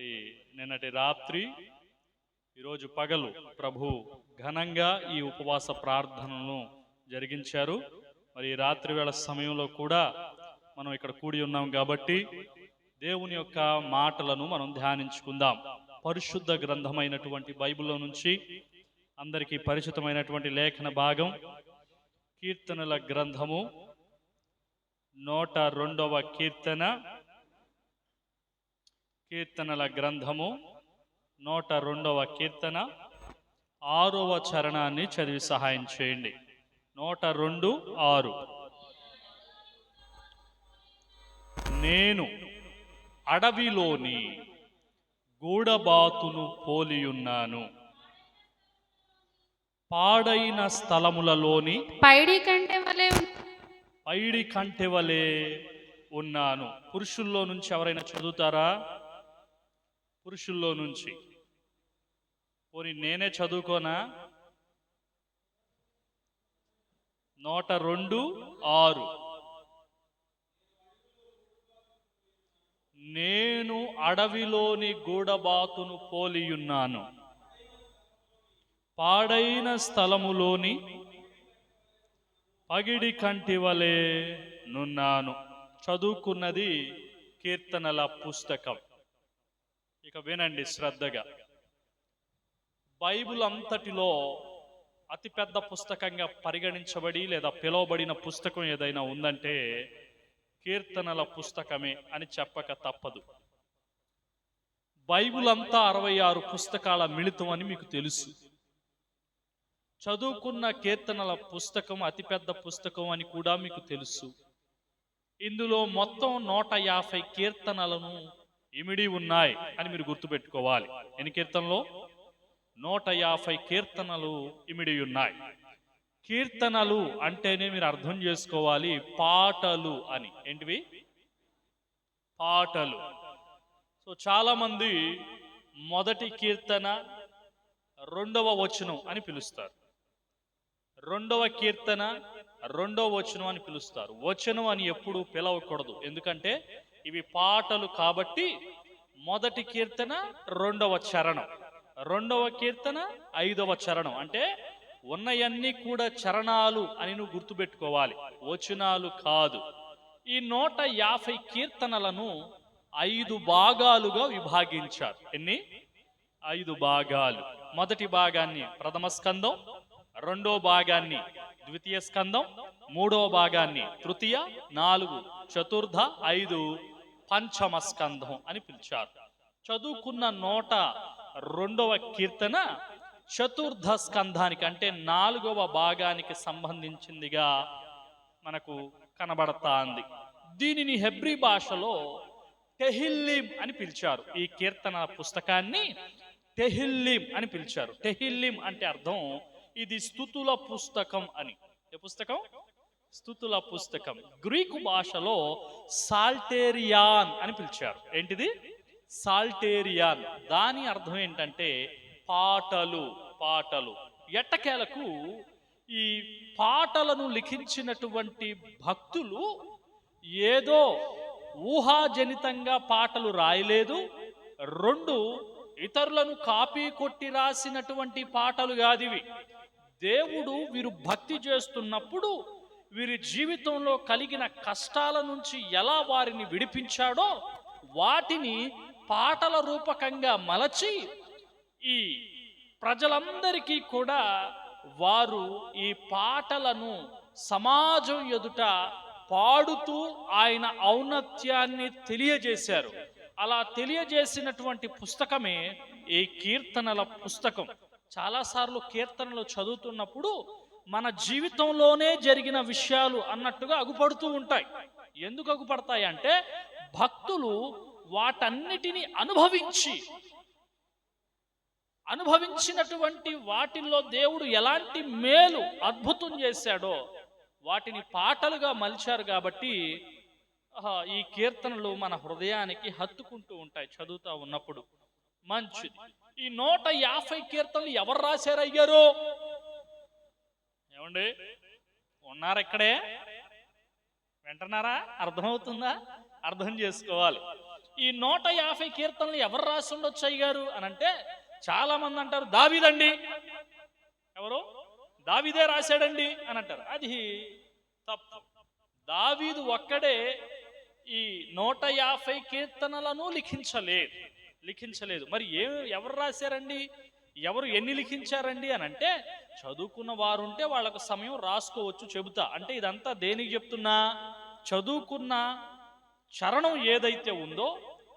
మరి నిన్నటి రాత్రి ఈరోజు పగలు ప్రభు ఘనంగా ఈ ఉపవాస ప్రార్థనలను జరిగించారు. మరి రాత్రి వేళ సమయంలో కూడా మనం ఇక్కడ కూడి ఉన్నాం కాబట్టి దేవుని యొక్క మాటలను మనం ధ్యానించుకుందాం. పరిశుద్ధ గ్రంథమైనటువంటి బైబిల్లో నుంచి అందరికీ పరిచితమైనటువంటి లేఖన భాగం కీర్తనల గ్రంథము 102వ కీర్తన. కీర్తనల గ్రంథము 102వ కీర్తన 6వ చరణాన్ని చదివి సహాయం చేయండి. 102:6. నేను అడవిలోని గూడబాతును పోలియున్నాను, పాడైన స్థలములలోని పైడి కంటె వలె ఉన్నాను. పురుషుల్లో నుంచి ఎవరైనా చదువుతారా? పురుషుల్లో నుంచి పోనీ నేనే చదువుకోనా? 102:6. నేను అడవిలోని గూడబాతును పోలియున్నాను, పాడైన స్థలములోని పగిడి కంటి వలె నున్నాను. చదువుకున్నది కీర్తనల పుస్తకం. ఇక వినండి శ్రద్ధగా. బైబిల్ అంతటిలో అతిపెద్ద పుస్తకంగా పరిగణించబడి లేదా పిలువబడిన పుస్తకం ఏదైనా ఉందంటే కీర్తనల పుస్తకమే అని చెప్పక తప్పదు. బైబిల్ అంతా 66 పుస్తకాల మిళితం అని మీకు తెలుసు. చదువుకున్న కీర్తనల పుస్తకం అతిపెద్ద పుస్తకం అని కూడా మీకు తెలుసు. ఇందులో మొత్తం 150 కీర్తనలను ఇమిడి ఉన్నాయి అని మీరు గుర్తుపెట్టుకోవాలి. ఎన్ని కీర్తనలు? 150 కీర్తనలు ఇమిడి ఉన్నాయి. కీర్తనలు అంటేనే మీరు అర్థం చేసుకోవాలి పాటలు అని. ఏంటివి? పాటలు. సో చాలా మంది మొదటి కీర్తన 2వ వచనం అని పిలుస్తారు, 2వ కీర్తన 2వ వచనం అని పిలుస్తారు. వచనం అని ఎప్పుడు పిలవకూడదు, ఎందుకంటే ఇవి పాటలు కాబట్టి. మొదటి కీర్తన 2వ చరణం, 2వ కీర్తన 5వ చరణం. అంటే ఉన్నయన్నీ కూడా చరణాలు అని నువ్వు గుర్తుపెట్టుకోవాలి, వచనాలు కాదు. ఈ 150 కీర్తనలను 5 భాగాలుగా విభాగించారు. ఎన్ని? 5 భాగాలు. మొదటి భాగాన్ని ప్రథమ స్కందం, 2వ భాగాన్ని ద్వితీయ స్కందం, 3వ భాగాన్ని తృతీయ, 4 చతుర్థ, 5 పంచమ స్కందం అని పిలిచారు. చదువుకున్న 102వ కీర్తన చతుర్థ స్కంధానికి అంటే 4వ భాగానికి సంబంధించిందిగా మనకు కనబడతాంది. దీనిని హెబ్రీ భాషలో టెహిల్లీం అని పిలిచారు. ఈ కీర్తన పుస్తకాన్ని టెహిల్లీం అని పిలిచారు. టెహిల్లీం అంటే అర్థం ఇది స్తుతుల పుస్తకం అని. ఏ పుస్తకం? స్తుతుల పుస్తకం. గ్రీకు భాషలో సాల్టేరియాన్ అని పిలిచారు. ఏంటిది? సాల్టేరియాన్. దాని అర్థం ఏంటంటే పాటలు. పాటలు. ఎట్టకేలకు ఈ పాటలను లిఖించినటువంటి భక్తులు ఏదో ఊహాజనితంగా పాటలు రాయలేదు. 2 ఇతరులను కాపీ కొట్టి రాసినటువంటి పాటలు కాదివి. దేవుడు వీరు భక్తి చేస్తున్నప్పుడు వీరి జీవితంలో కలిగిన కష్టాల నుంచి ఎలా వారిని విడిపించాడో వాటిని పాటల రూపకంగా మలచి ఈ ప్రజలందరికీ కూడా వారు ఈ పాటలను సమాజం ఎదుట పాడుతూ ఆయన ఔన్నత్యాన్ని తెలియజేశారు. అలా తెలియజేసినటువంటి పుస్తకమే ఈ కీర్తనల పుస్తకం. చాలాసార్లు కీర్తనలు చదువుతున్నప్పుడు మన జీవితంలోనే జరిగిన విషయాలు అన్నట్టుగా అగుపడుతూ ఉంటాయి. ఎందుకు అగుపడతాయి అంటే భక్తులు వాటన్నిటిని అనుభవించినటువంటి వాటిల్లో దేవుడు ఎలాంటి మేలు అద్భుతం చేశాడో వాటిని పాటలుగా మలిచారు. కాబట్టి ఈ కీర్తనలు మన హృదయానికి హత్తుకుంటూ ఉంటాయి చదువుతా ఉన్నప్పుడు. మంచిది. ఈ 150 కీర్తనలు ఎవరు రాశారయ్యారు? ఏమండి ఉన్నారు ఇక్కడే? వింటున్నారా? అర్థమవుతుందా? అర్థం చేసుకోవాలి. ఈ 150 కీర్తనలు ఎవరు రాసి ఉండొచ్చు అయ్యారు అని అంటే చాలా మంది అంటారు దావీదండి. ఎవరు? దావీదే రాశాడండి అని అంటారు. అది తప్పు. దావీదు ఒక్కడే ఈ 150 కీర్తనలను లిఖించలేదు. మరి ఎవరు రాశారండి? ఎవరు ఎన్ని లిఖించారండి అని అంటే చదువుకున్న వారు ఉంటే వాళ్ళకు సమయం రాసుకోవచ్చు, చెబుతా. అంటే ఇదంతా దేనికి చెప్తున్నా, చదువుకున్న చరణం ఏదైతే ఉందో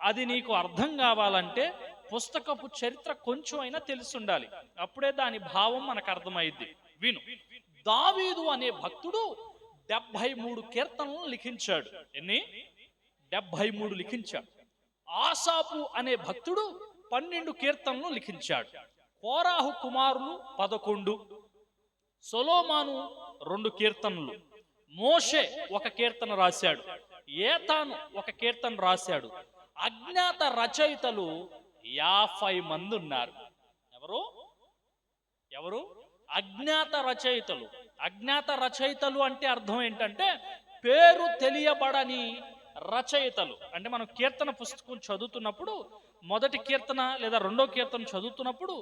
అది నీకు అర్థం కావాలంటే పుస్తకపు చరిత్ర కొంచెం అయినా తెలిసి ఉండాలి. అప్పుడే దాని భావం మనకు అర్థమైద్ది. విను. దావీదు అనే భక్తుడు 73 కీర్తనలను లిఖించాడు. ఎన్ని? 73 లిఖించాడు. ఆసాపు అనే భక్తుడు 12 కీర్తనలు లిఖించాడు. కోరాహు కుమారులు 11, సొలొమోను 2 కీర్తనలు, మోషే 1 కీర్తన రాశాడు, ఏతాను 1 కీర్తన రాశాడు. అజ్ఞాత రచయితలు 50 మంది ఉన్నారు. ఎవరు? అజ్ఞాత రచయితలు. అజ్ఞాత రచయితలు అంటే అర్థం ఏంటంటే పేరు తెలియబడని రచయితలు. అంటే మనం కీర్తన పుస్తకం చదువుతున్నప్పుడు మొదటి కీర్తన లేదా 2వ కీర్తన చదువుతున్నప్పుడు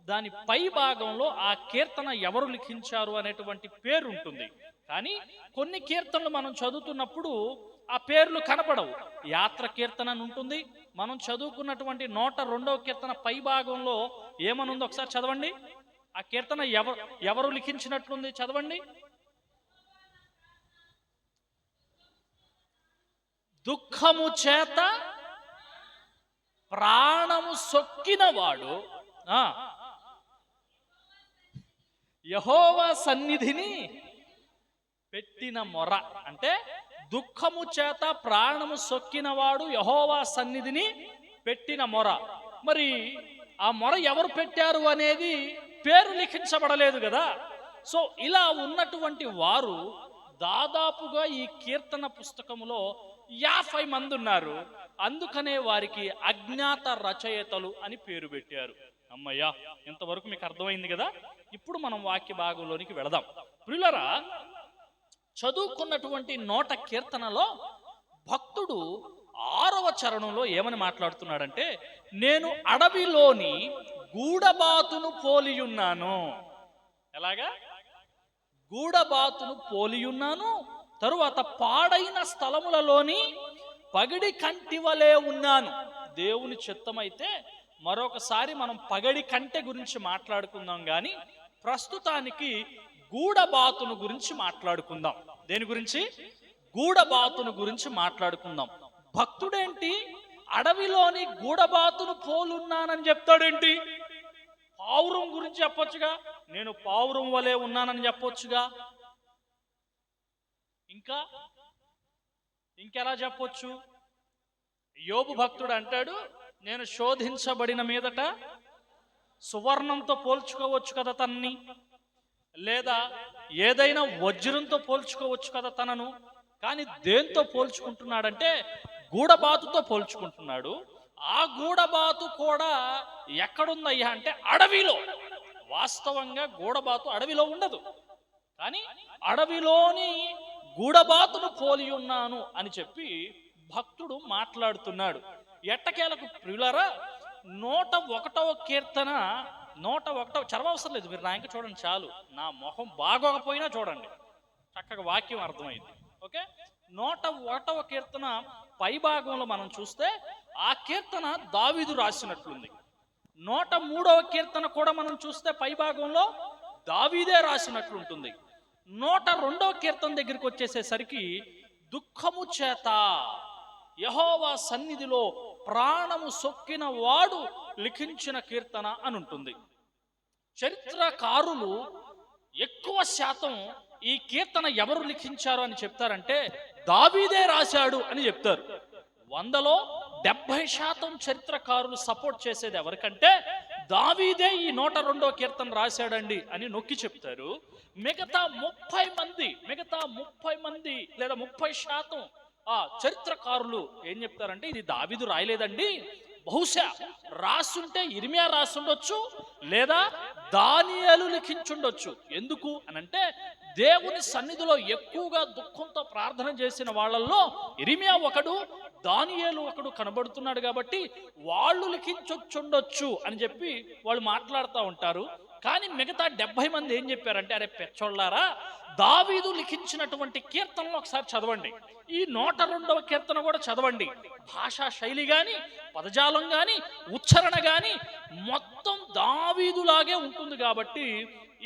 దాని పై భాగంలో ఆ కీర్తన ఎవరు లిఖించారు అనేటువంటి పేరు ఉంటుంది. కానీ కొన్ని కీర్తనలు మనం చదువుతున్నప్పుడు ఆ పేర్లు కనపడవు. యాత్ర కీర్తన అని ఉంటుంది. మనం చదువుకున్నటువంటి 102వ కీర్తన పై భాగంలో ఏమనుందో ఒకసారి చదవండి. ఆ కీర్తన ఎవరు లిఖించినట్లుంది? చదవండి. దుఃఖము చేత ప్రాణము సొక్కినవాడు యెహోవా సన్నిధిని పెట్టిన మొర. అంటే దుఃఖము చేత ప్రాణము సొక్కినవాడు యెహోవా సన్నిధిని పెట్టిన మొర. మరి ఆ మొర ఎవరు పెట్టారు అనేది పేరు లిఖించబడలేదు కదా. సో ఇలా ఉన్నటువంటి వారు దాదాపుగా ఈ కీర్తన పుస్తకములో 50 మంది ఉన్నారు. అందుకనే వారికి అజ్ఞాత రచయితలు అని పేరు పెట్టారు. అమ్మయ్యా, ఇంతవరకు మీకు అర్థమైంది కదా. ఇప్పుడు మనం వాక్య భాగంలోనికి వెళదాం. ప్రియులారా, చదువుకున్నటువంటి 100 కీర్తనలో భక్తుడు 6వ చరణంలో ఏమని మాట్లాడుతున్నాడంటే, నేను అడవిలోని గూడబాతును పోలియున్నాను. ఎలాగా? గూడబాతును పోలియున్నాను. తరువాత పాడైన స్థలములలోని పగిడి కంటి వలె ఉన్నాను. దేవుని చిత్తమైతే మరొకసారి మనం పగడి కంటె గురించి మాట్లాడుకుందాం, కానీ ప్రస్తుతానికి గూడబాతును గురించి మాట్లాడుకుందాం. దేని గురించి? గూడబాతును గురించి మాట్లాడుకుందాం. భక్తుడేంటి అడవిలోని గూడబాతును పోలున్నానని చెప్తాడేంటి? పావురం గురించి చెప్పొచ్చుగా, నేను పావురం వలె ఉన్నానని చెప్పొచ్చుగా. ఇంకెలా చెప్పొచ్చు? యోబు భక్తుడు అంటాడు, నేను శోధించబడిన మీదట సువర్ణంతో పోల్చుకోవచ్చు కదా తనని, లేదా ఏదైనా వజ్రంతో పోల్చుకోవచ్చు కదా తనను. కానీ దేంతో పోల్చుకుంటున్నాడంటే గూడబాతుతో పోల్చుకుంటున్నాడు. ఆ గూడబాతు కూడా ఎక్కడుందయ్యా అంటే అడవిలో. వాస్తవంగా గూడబాతు అడవిలో ఉండదు, కానీ అడవిలోని గూడబాతును పోలి ఉన్నాను అని చెప్పి భక్తుడు మాట్లాడుతున్నాడు. ఎట్టకేలకు ప్రియులారా, 101వ కీర్తన 101 చదవవసరం లేదు, మీరు నా ఇంకా చూడండి చాలు. నా మొహం బాగోకపోయినా చూడండి, చక్కగా వాక్యం అర్థమైంది. ఓకే, 101వ కీర్తన పై భాగంలో మనం చూస్తే ఆ కీర్తన దావీదు రాసినట్లుంది. 103వ కీర్తన కూడా మనం చూస్తే పై భాగంలో దావీదే రాసినట్లుంటుంది. 102వ కీర్తన దగ్గరికి వచ్చేసేసరికి దుఃఖము చేత యెహోవా సన్నిధిలో ప్రాణము సొక్కిన వాడు లిఖించిన కీర్తన అని ఉంటుంది. చరిత్రకారులు ఎక్కువ శాతం ఈ కీర్తన ఎవరు లిఖించారు అని చెప్తారంటే దావీదే రాశాడు అని చెప్తారు. 100లో 70% చరిత్రకారులు సపోర్ట్ చేసేది ఎవరికంటే దావీదే ఈ 102వ కీర్తన రాశాడండి అని నొక్కి చెప్తారు. మిగతా 30 మంది లేదా 30% ఆ చరిత్రకారులు ఏం చెప్తారంటే ఇది దావీదు రాయలేదండి, బహుశా రాసుంటే ఇర్మియా రాసుండొచ్చు, లేదా దానియేలు లిఖించుండొచ్చు. ఎందుకు అనంటే దేవుని సన్నిధిలో ఎక్కువగా దుఃఖంతో ప్రార్థన చేసిన వాళ్ళల్లో ఇర్మియా ఒకడు, దానియేలు ఒకడు కనబడుతున్నాడు కాబట్టి వాళ్ళు లిఖించొచ్చుండొచ్చు అని చెప్పి వాళ్ళు మాట్లాడుతూ ఉంటారు. కానీ మిగతా 70 మంది ఏం చెప్పారంటే, అరే పెచ్చోళ్ళారా, దావీదు లిఖించినటువంటి కీర్తనలు ఒకసారి చదవండి, ఈ 102వ కీర్తన కూడా చదవండి. భాషా శైలి గాని, పదజాలం గాని, ఉచ్చారణ గాని మొత్తం దావీదులాగే ఉంటుంది కాబట్టి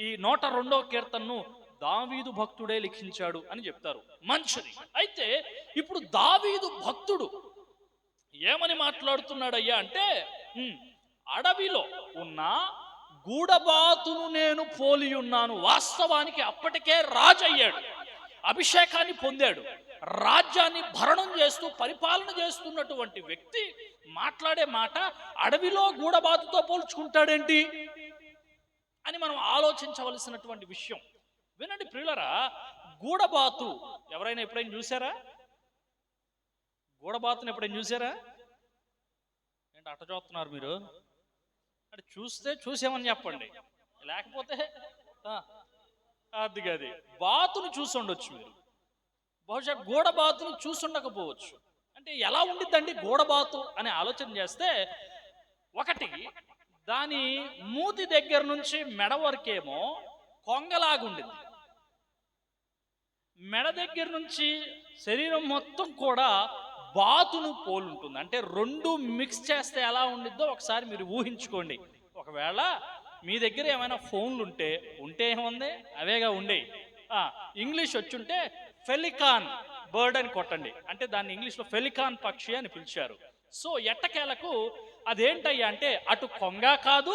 ఈ 102వ కీర్తనను దావీదు భక్తుడే లిఖించాడు అని చెప్తారు. మంచిది. అయితే ఇప్పుడు దావీదు భక్తుడు ఏమని మాట్లాడుతున్నాడయ్యా అంటే, అడవిలో ఉన్న గూడబాతును నేను పోలి ఉన్నాను. వాస్తవానికి అప్పటికే రాజు అయ్యాడు, అభిషేకాన్ని పొందాడు, రాజ్యాన్ని భరణం చేస్తూ పరిపాలన చేస్తున్నటువంటి వ్యక్తి మాట్లాడే మాట అడవిలో గూడబాతుతో పోల్చుకుంటాడేంటి అని మనం ఆలోచించవలసినటువంటి విషయం. వినండి ప్రియులరా, గూడబాతు ఎవరైనా ఎప్పుడైనా చూసారా? గూడబాతుని ఎప్పుడైనా చూసారా? ఏంటి అట్ట చూస్తున్నారు మీరు? అంటే చూస్తే చూసామని చెప్పండి, లేకపోతే అది గది బాతును చూసి ఉండొచ్చు మీరు, బహుశా గూడబాతును చూసి ఉండకపోవచ్చు. అంటే ఎలా ఉండిద్దండి గూడబాతు అని ఆలోచన చేస్తే, ఒకటి దాని మూతి దగ్గర నుంచి మెడ వరకేమో కొంగలాగుండింది, మెడ దగ్గర నుంచి శరీరం మొత్తం కూడా బాతును పోలుంటుంది. అంటే రెండు మిక్స్ చేస్తే ఎలా ఉండిద్దో ఒకసారి మీరు ఊహించుకోండి. ఒకవేళ మీ దగ్గర ఏమైనా ఫోన్లు ఉంటే ఏముంది, అవేగా ఉండే. ఇంగ్లీష్ వచ్చుంటే ఫెలికాన్ బర్డ్ అని కొట్టండి, అంటే దాన్ని ఇంగ్లీష్లో ఫెలికాన్ పక్షి అని పిలిచారు. సో ఎట్టకేలకు అదేంటయ్యా అంటే అటు కొంగ కాదు,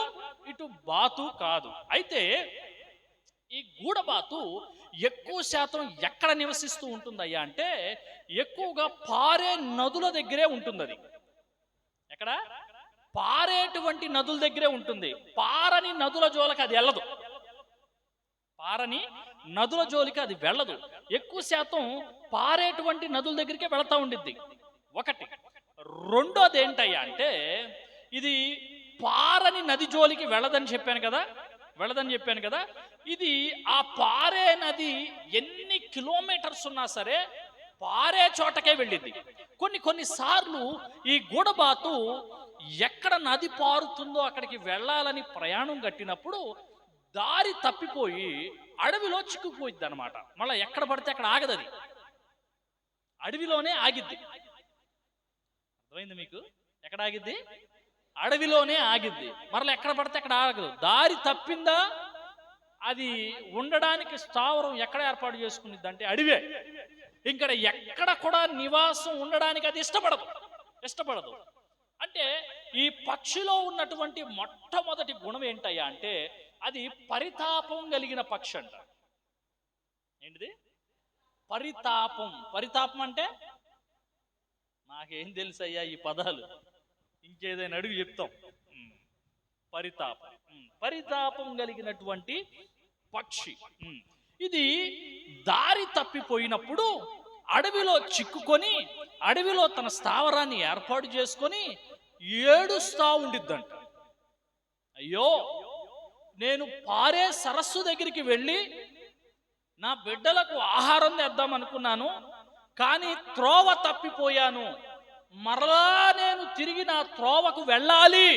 ఇటు బాతు కాదు. అయితే ఈ గూడబాతు ఎక్కువ శాతం ఎక్కడ నివసిస్తూ ఉంటుందయ్యా అంటే, ఎక్కువగా పారే నదుల దగ్గరే ఉంటుంది. అది ఎక్కడ? పారేటువంటి నదుల దగ్గరే ఉంటుంది. పారని నదుల జోలికి అది వెళ్ళదు, పారని నదుల జోలికి అది వెళ్ళదు. ఎక్కువ శాతం పారేటువంటి నదుల దగ్గరికే వెళతా ఉండిద్ది. ఒకటి. రెండోది ఏంటయ్యా అంటే, ఇది పారని నది జోలికి వెళ్ళదని చెప్పాను కదా, ఇది ఆ పారే నది ఎన్ని కిలోమీటర్స్ ఉన్నా సరే పారే చోటకే వెళ్ళింది. కొన్ని సార్లు ఈ గూడబాతు ఎక్కడ నది పారుతుందో అక్కడికి వెళ్ళాలని ప్రయాణం కట్టినప్పుడు దారి తప్పిపోయి అడవిలో చిక్కుకుపోయిద్ది అనమాట. మళ్ళీ ఎక్కడ పడితే అక్కడ ఆగదు, అది అడవిలోనే ఆగిద్ది. అర్థమైంది మీకు? ఎక్కడ ఆగిద్ది? అడవిలోనే ఆగిద్ది. మరలా ఎక్కడ పడితే అక్కడ ఆగదు. దారి తప్పిందా, అది ఉండడానికి స్థావరం ఎక్కడ ఏర్పాటు చేసుకునిద్ది అంటే అడవే. ఇక్కడ ఎక్కడ కూడా నివాసం ఉండడానికి అది ఇష్టపడదు. అంటే ఈ పక్షిలో ఉన్నటువంటి మొట్టమొదటి గుణం ఏంటయ్యా అంటే, అది పరితాపం కలిగిన పక్షి అంట. ఏంటిది? పరితాపం అంటే నాకేం తెలుసయ్యా ఈ పదాలు, ఇంకేదైనా అడుగు చెప్తాం. పరితాపం కలిగినటువంటి పక్షి. ఇది దారి తప్పిపోయినప్పుడు అడవిలో చిక్కుకొని అడవిలో తన స్థావరాన్ని ఏర్పాటు చేసుకొని ఏడుస్తా ఉండిద్దంట. అయ్యో, నేను పారే సరస్సు దగ్గరికి వెళ్ళి నా బిడ్డలకు ఆహారం తెద్దాం అనుకున్నాను, కానీ త్రోవ తప్పిపోయాను. మరలా నేను తిరిగి నా త్రోవకు వెళ్ళాలి,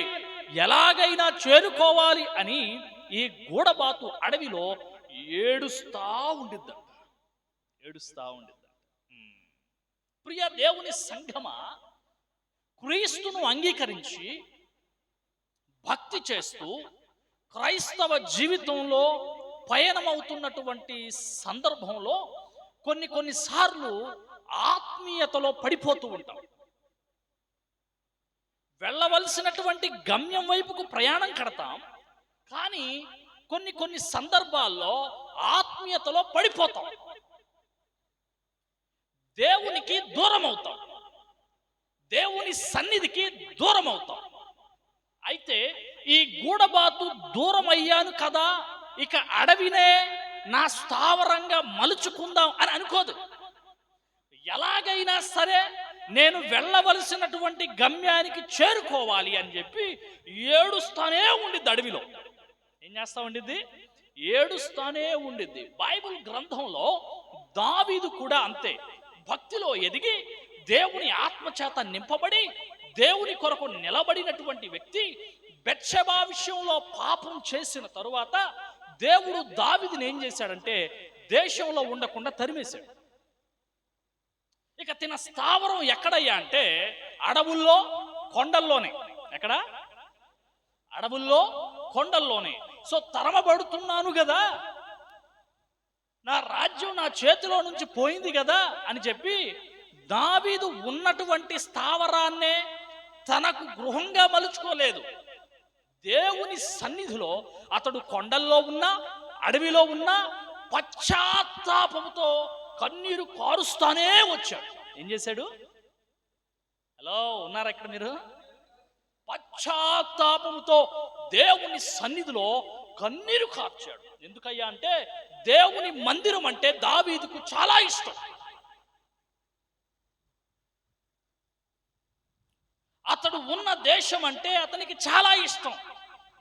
ఎలాగైనా చేరుకోవాలి అని ఈ గూడబాతు అడవిలో ఏడుస్తా ఉండిద్దంట. ప్రియ దేవుని సంఘమా, క్రీస్తును అంగీకరించి భక్తి చేస్తూ క్రైస్తవ జీవితంలో పయనమవుతున్నటువంటి సందర్భంలో కొన్ని సార్లు ఆత్మీయతలో పడిపోతూ ఉంటాం. వెళ్ళవలసినటువంటి గమ్యం వైపుకు ప్రయాణం కడతాం, కానీ కొన్ని సందర్భాల్లో ఆత్మీయతలో పడిపోతాం, దేవునికి దూరం అవుతాం, దేవుని సన్నిధికి దూరం అవుతాం. అయితే ఈ గూడబాతు దూరం అయ్యాను కదా, ఇక అడవినే నా స్థావరంగా మలుచుకుందాం అని అనుకోదు. ఎలాగైనా సరే నేను వెళ్ళవలసినటువంటి గమ్యానికి చేరుకోవాలి అని చెప్పి ఏడుస్తానే ఉండిద్ది. అడవిలో ఏం చేస్తా ఉండిద్ది? ఏడుస్తానే ఉండిద్ది. బైబిల్ గ్రంథంలో దావీదు కూడా అంతే. భక్తిలో ఎదిగి దేవుని ఆత్మచేత నింపబడి దేవుని కొరకు నిలబడినటువంటి వ్యక్తి బెత్షెబా విషయంలో పాపం చేసిన తరువాత దేవుడు దావీదుని ఏం చేశాడంటే దేశంలో ఉండకుండా తరిమేశాడు. ఇక తిన స్థావరం ఎక్కడయ్యా అంటే అడవుల్లో, కొండల్లోనే. ఎక్కడ? అడవుల్లో, కొండల్లోనే. సో తరమబడుతున్నాను కదా, నా రాజ్యం నా చేతిలో నుంచి పోయింది కదా అని చెప్పి దావీదు ఉన్నటువంటి స్థావరాన్నే తనకు గృహంగా మలుచుకోలేదు. దేవుని సన్నిధిలో అతడు కొండల్లో ఉన్నా, అడవిలో ఉన్నా పశ్చాత్తాపంతో కన్నీరు కారుస్తానే వచ్చాడు. ఏం చేశాడు? హలో, ఉన్నారా ఇక్కడ మీరు? పశ్చాత్తాపంతో దేవుని సన్నిధిలో కన్నీరు కార్చాడు. ఎందుకయ్యా అంటే దేవుని మందిరం అంటే దావీదుకు చాలా ఇష్టం. అతడు ఉన్న దేశం అంటే అతనికి చాలా ఇష్టం.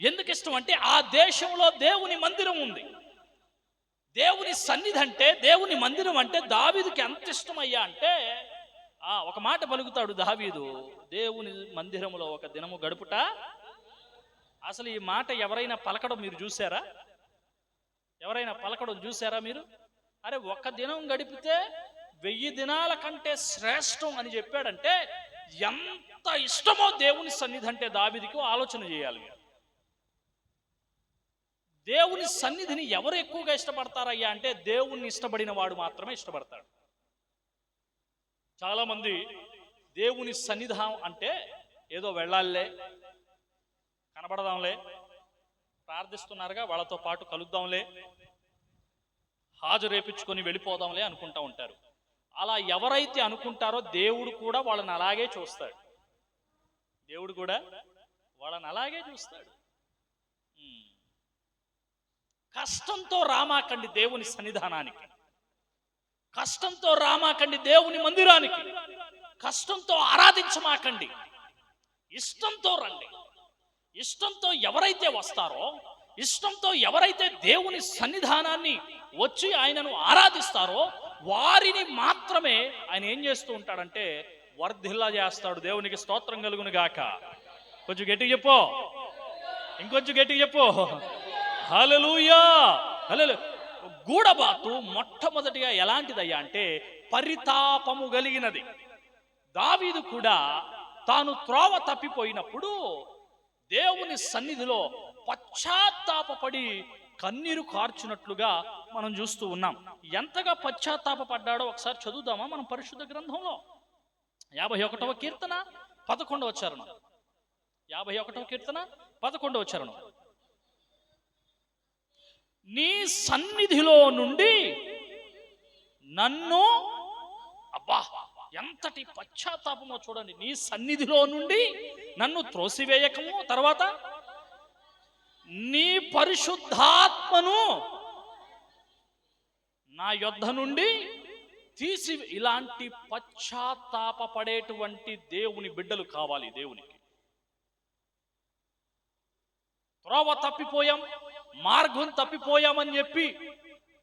ఎందుకు ఇష్టం అంటే ఆ దేశంలో దేవుని మందిరం ఉంది. దేవుని సన్నిధి అంటే, దేవుని మందిరం అంటే దావీదుకి ఎంత ఇష్టమయ్యా అంటే ఒక మాట పలుకుతాడు దావీదు, దేవుని మందిరంలో ఒక దినము గడుపుట. అసలు ఈ మాట ఎవరైనా పలకడం మీరు చూసారా? ఎవరైనా పలకడం చూసారా మీరు? అరే, ఒక్క దినం గడిపితే 1000 దినాల కంటే శ్రేష్టం అని చెప్పాడంటే ఎంత ఇష్టమో దేవుని సన్నిధి అంటే దావీదుకు ఆలోచన చేయాలి. దేవుని సన్నిధిని ఎవరు ఎక్కువగా ఇష్టపడతారయ్యా అంటే దేవుణ్ణి ఇష్టపడిన వాడు మాత్రమే ఇష్టపడతాడు. చాలామంది దేవుని సన్నిధానం అంటే ఏదో వెళ్ళాలే, కనబడదాంలే, ప్రార్థిస్తున్నారుగా వాళ్ళతో పాటు కలుద్దాంలే, హాజరు రేపించుకొని వెళ్ళిపోదాంలే అనుకుంటా ఉంటారు. అలా ఎవరైతే అనుకుంటారో దేవుడు కూడా వాళ్ళని అలాగే చూస్తాడు. దేవుడు కూడా వాళ్ళని అలాగే చూస్తాడు. కష్టంతో రామాకండి దేవుని సన్నిధానానికి, కష్టంతో రామాకండి దేవుని మందిరానికి, కష్టంతో ఆరాధించమాకండి, ఇష్టంతో రండి. ఇష్టంతో ఎవరైతే వస్తారో, ఇష్టంతో ఎవరైతే దేవుని సన్నిధానాన్ని వచ్చి ఆయనను ఆరాధిస్తారో వారిని మాత్రమే ఆయన ఏం చేస్తూ ఉంటాడంటే వర్ధిల్లా చేస్తాడు. దేవునికి స్తోత్రం కలుగును గాక. కొంచెం గట్టిగా చెప్పు, ఇంకొంచెం గట్టిగా చెప్పు. హల్లెలూయా, హల్లెలూయా. గూడబాతు మొట్టమొదటిగా ఎలాంటిదయ్యా అంటే పరితాపము కలిగినది. దావీదు కూడా తాను త్రోవ తప్పిపోయినప్పుడు దేవుని సన్నిధిలో పశ్చాత్తాపపడి కన్నీరు కార్చినట్లుగా మనం చూస్తూ ఉన్నాం. ఎంతగా పశ్చాత్తాపడ్డాడో ఒకసారి చదువుదామా మనం పరిశుద్ధ గ్రంథంలో? 51వ కీర్తన 11వ చరణం. 51వ కీర్తన 11వ చరణం. నీ సన్నిధిలో నుండి నన్ను, అబ్బా ఎంతటి పశ్చాత్తాపమో చూడండి. నీ సన్నిధిలో నుండి నన్ను త్రోసివేయకము, తర్వాత నీ పరిశుద్ధాత్మను నా యొద్ద నుండి తీసి. ఇలాంటి పశ్చాత్తాపపడేటువంటి దేవుని బిడ్డలు కావాలి దేవునికి. త్రోవ తప్పిపోయాం, మార్గం తప్పిపోయామని చెప్పి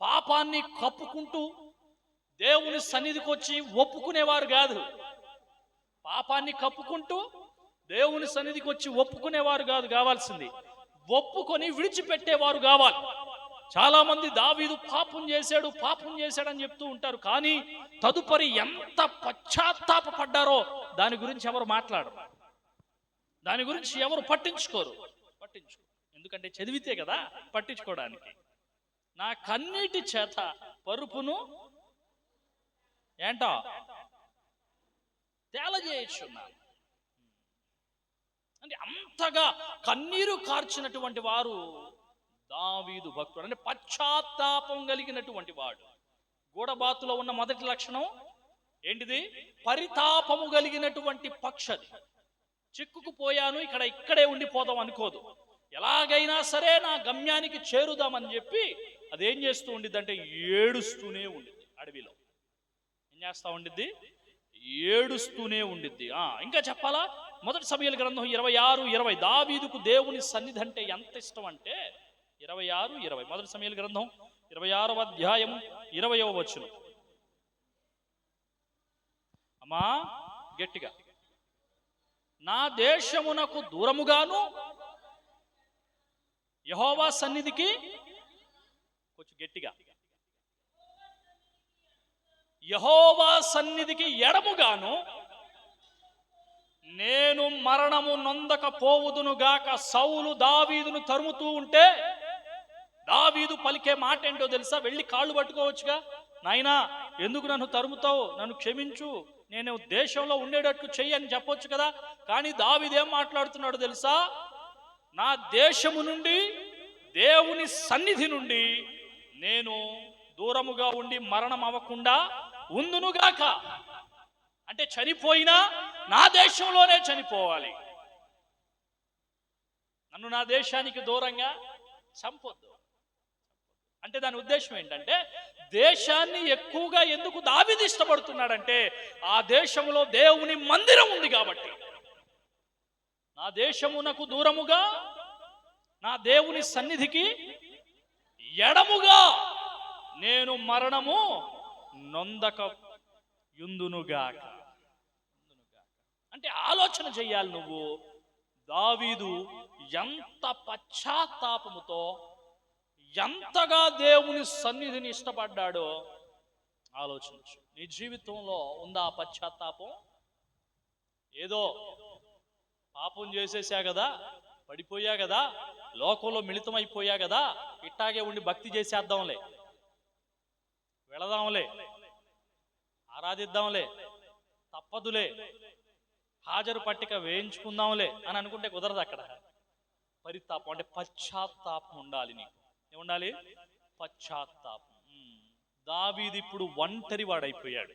పాపాన్ని కప్పుకుంటూ దేవుని సన్నిధికి వచ్చి ఒప్పుకునేవారు కాదు. పాపాన్ని కప్పుకుంటూ దేవుని సన్నిధికి వచ్చి ఒప్పుకునేవారు కాదు కావాల్సింది, ఒప్పుకొని విడిచిపెట్టేవారు కావాలి. చాలా మంది దావీదు పాపం చేశాడని చెప్తూ ఉంటారు, కానీ తదుపరి ఎంత పశ్చాత్తాపడ్డారో దాని గురించి ఎవరు మాట్లాడరు, దాని గురించి ఎవరు పట్టించుకోరు. ఎందుకంటే చదివితే కదా పట్టించుకోవడానికి. నా కన్నీటి చేత పరుపును ఏంటో తేలజేయుచున్నాను అంటే అంతగా కన్నీరు కార్చినటువంటి వారు దావీదు భక్తుడు. అంటే పశ్చాత్తాపం కలిగినటువంటి వాడు. గూడబాతులో ఉన్న మొదటి లక్షణం ఏంటిది? పరితాపము కలిగినటువంటి పక్షది. చిక్కుకుపోయాను, ఇక్కడే ఉండిపోదాం అనుకోదు. ఎలాగైనా సరే నా గమ్యానికి చేరుదామని చెప్పి అదేం చేస్తూ ఉండిద్ది అంటే ఏడుస్తూనే ఉండిద్ది. అడవిలో ఏం చేస్తా ఉండిద్ది? ఏడుస్తూనే ఉండిద్ది. ఇంకా చెప్పాలా? మొదటి సమూయేలు గ్రంథం 26:20. దావీదుకు దేవుని సన్నిధి అంటే ఎంత ఇష్టం అంటే 26:20. మొదటి సమూయేలు గ్రంథం 26వ అధ్యాయం 20వ వచనం. అమ్మా గట్టిగా, నా దేశమునకు దూరముగాను యెహోవా సన్నిధికి, కొంచెం గట్టిగా, యెహోవా సన్నిధికి ఎడముగాను నేను మరణము నొందకపోవుదునుగాక. సౌలు దావీదును తరుముతూ ఉంటే దావీదు పలికే మాట ఏంటో తెలుసా? వెళ్ళి కాళ్ళు పట్టుకోవచ్చుగా, నాయనా ఎందుకు నన్ను తరుముతావు, నన్ను క్షమించు, నేను దేశంలో ఉండేటట్టు చెయ్యి అని చెప్పొచ్చు కదా. కానీ దావీదు ఏం మాట్లాడుతున్నాడు తెలుసా? నా దేశము నుండి, దేవుని సన్నిధి నుండి నేను దూరముగా ఉండి మరణం అవ్వకుండా ఉందునుగాక. అంటే చనిపోయినా నా దేశంలోనే చనిపోవాలి, నన్ను నా దేశానికి దూరంగా చంపొద్దు. అంటే దాని ఉద్దేశం ఏంటంటే, దేశాన్ని ఎక్కువగా ఎందుకు దావీదు ఇష్టపడుతున్నాడంటే, ఆ దేశంలో దేవుని మందిరం ఉంది కాబట్టి. నా దేశమునకు దూరముగా, నా దేవుని సన్నిధికి ఎడముగా నేను మరణము నొందక యుందునుగాక. అంటే ఆలోచన చెయ్యాలి నువ్వు. దావీదు ఎంత పశ్చాత్తాపముతో, ఎంతగా దేవుని సన్నిధిని ఇష్టపడ్డాడో ఆలోచించు. నీ జీవితంలో ఉందా ఆ పశ్చాత్తాపం? ఏదో పాపం చేసేసా కదా, పడిపోయా కదా, లోకంలో మిళితమైపోయా కదా, ఇట్టాగే ఉండి భక్తి చేసేద్దాంలే, వెళదాంలే, ఆరాధిద్దాంలే, తప్పదులే, హాజరు పట్టిక వేయించుకుందాంలే అని అనుకుంటే కుదరదు. అక్కడ పరితాపం అంటే పశ్చాత్తాపం ఉండాలి. నీకు ఏముండాలి? పశ్చాత్తాపం. దావీదు ఇప్పుడు ఒంటరి వాడైపోయాడు,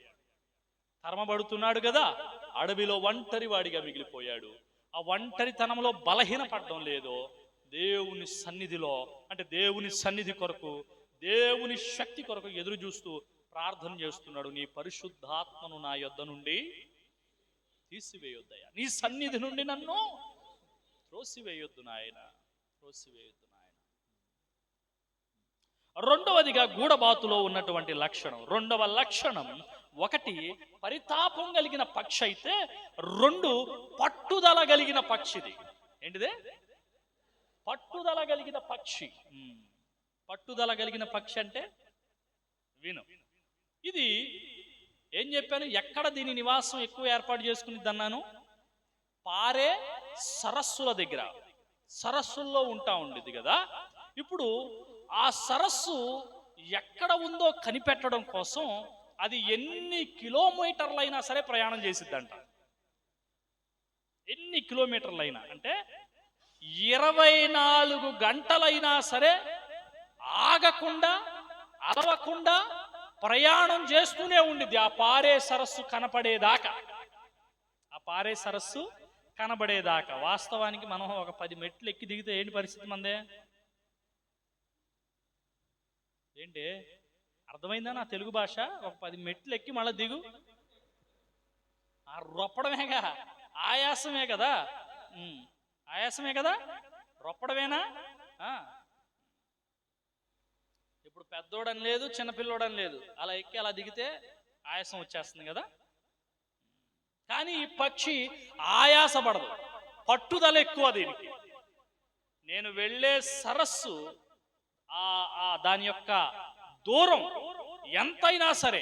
తరమబడుతున్నాడు కదా, అడవిలో ఒంటరి వాడిగా మిగిలిపోయాడు. ఆ ఒంటరితనంలో బలహీనపడడం లేదో, దేవుని సన్నిధిలో, అంటే దేవుని సన్నిధి కొరకు, దేవుని శక్తి కొరకు ఎదురు చూస్తూ ప్రార్థన చేస్తున్నాడు. నీ పరిశుద్ధాత్మను నా యొద్ద నుండి తీసివేయొద్దయ్యా, నీ సన్నిధి నుండి నన్ను త్రోసివేయొద్దు నాయన, త్రోసివేయొద్దు నాయన. రెండవదిగా గూడబాతులో ఉన్నటువంటి లక్షణం, రెండవ లక్షణం, ఒకటి పరితాపం కలిగిన పక్షి అయితే, రెండు పట్టుదల కలిగిన పక్షిది. ఏంటిదే? పట్టుదల కలిగిన పక్షి. పట్టుదల కలిగిన పక్షి అంటే విను. ఇది ఏం చెప్పాను? ఎక్కడ దీని నివాసం ఎక్కువ ఏర్పాటు చేసుకునిద్ది అన్నాను? పారే సరస్సుల దగ్గర, సరస్సుల్లో ఉంటా ఉండేది కదా. ఇప్పుడు ఆ సరస్సు ఎక్కడ ఉందో కనిపెట్టడం కోసం అది ఎన్ని కిలోమీటర్లైనా సరే ప్రయాణం చేసిద్దంట. ఎన్ని కిలోమీటర్లైనా అంటే 24 గంటలైనా సరే ఆగకుండా, అలవకుండా ప్రయాణం చేస్తూనే ఉండిద్ది ఆ పారే సరస్సు కనపడేదాకా. ఆ పారే సరస్సు కనబడేదాకా. వాస్తవానికి మనం ఒక 10 మెట్లు ఎక్కి దిగితే ఏంటి పరిస్థితి మందే? ఏంటి అర్థమైందా నా తెలుగు భాష? ఒక 10 మెట్లు ఎక్కి మళ్ళీ దిగు, ఆ రొప్పడమేగా, ఆయాసమే కదా, ఆయాసమే కదా, రొప్పడమేనా? ఇప్పుడు పెద్దోడని లేదు, చిన్నపిల్లోడని లేదు, అలా ఎక్కి అలా దిగితే ఆయాసం వచ్చేస్తుంది కదా. కానీ ఈ పక్షి ఆయాసపడదు, పట్టుదల ఎక్కువ దీనికి. నేను వెళ్ళే సరస్సు దాని యొక్క దూరం ఎంతైనా సరే,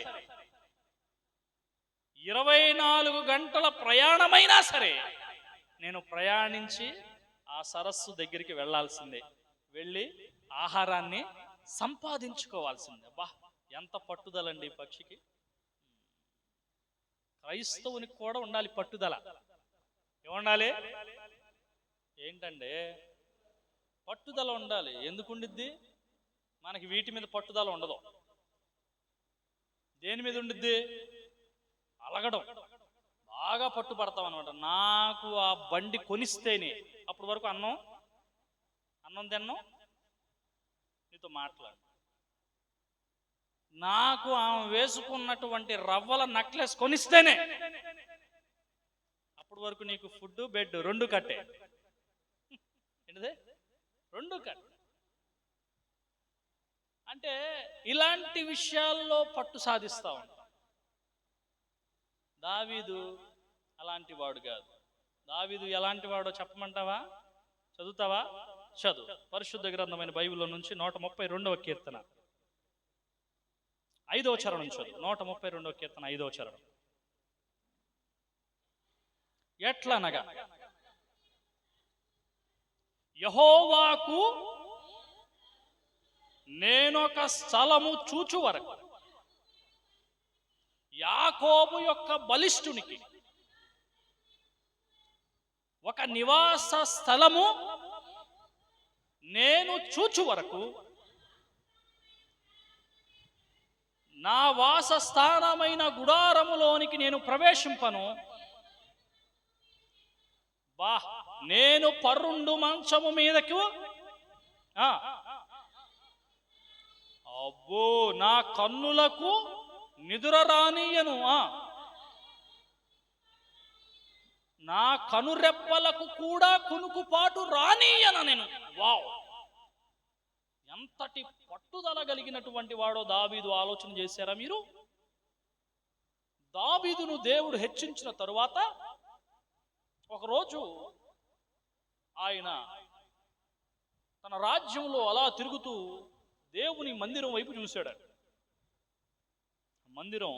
24 గంటల ప్రయాణమైనా సరే నేను ప్రయాణించి ఆ సరస్సు దగ్గరికి వెళ్ళాల్సిందే, వెళ్ళి ఆహారాన్ని సంపాదించుకోవాల్సిందే. బా ఎంత పట్టుదలండి ఈ పక్షికి. క్రైస్తవునికి కూడా ఉండాలి పట్టుదల. ఏముండాలి? ఏంటంటే పట్టుదల ఉండాలి. ఎందుకు ఉండిద్ది? మనకి వీటి మీద పట్టుదల ఉండదు. దేని మీద ఉండిద్ది? అలగడం, బాగా పట్టుపడతాం అనమాట. నాకు ఆ బండి కొనిస్తేనే, అప్పటి వరకు అన్నం తిన్నాం, నీతో మాట్లాడు. నాకు ఆమె వేసుకున్నటువంటి రవ్వల నెక్లెస్ కొనిస్తేనే, అప్పటి వరకు నీకు ఫుడ్ బెడ్ రెండు కట్టే. ఏంటిదే? రెండు కట్టే. అంటే ఇలాంటి విషయాల్లో పట్టు సాధిస్తా ఉంటాం. దావీదు అలాంటి వాడు కాదు. దావీదు ఎలాంటి వాడో చెప్పమంటావా? చదువుతావా? చదువు. పరిశుద్ధ గ్రంథమైన బైబిల్లో నుంచి 132వ కీర్తన 5వ చరణం చదువు. 132వ కీర్తన 5వ చరణం. ఎట్లనగా యెహోవాకు నేనొక స్థలము చూచు వరకు, యాకోబు యొక్క బలిష్ఠునికి ఒక నివాస స్థలము నేను చూచు వరకు, నా వాసస్థానమైన గుడారములోనికి నేను ప్రవేశింపను. నేను పరుండు మంచము మీదకు అబ్బో నా కన్నులకు నిదుర రానియను, నా కనురెప్పలకు కూడా కునుకుపాటు రానియను నేను. వావ్, ఎంతటి పట్టుదల కలిగినటువంటి వాడో దావీదు. ఆలోచన చేశారా మీరు? దావీదును దేవుడు హెచ్చించిన తరువాత ఒకరోజు ఆయన తన రాజ్యంలో అలా తిరుగుతూ దేవుని మందిరం వైపు చూశాడు. మందిరం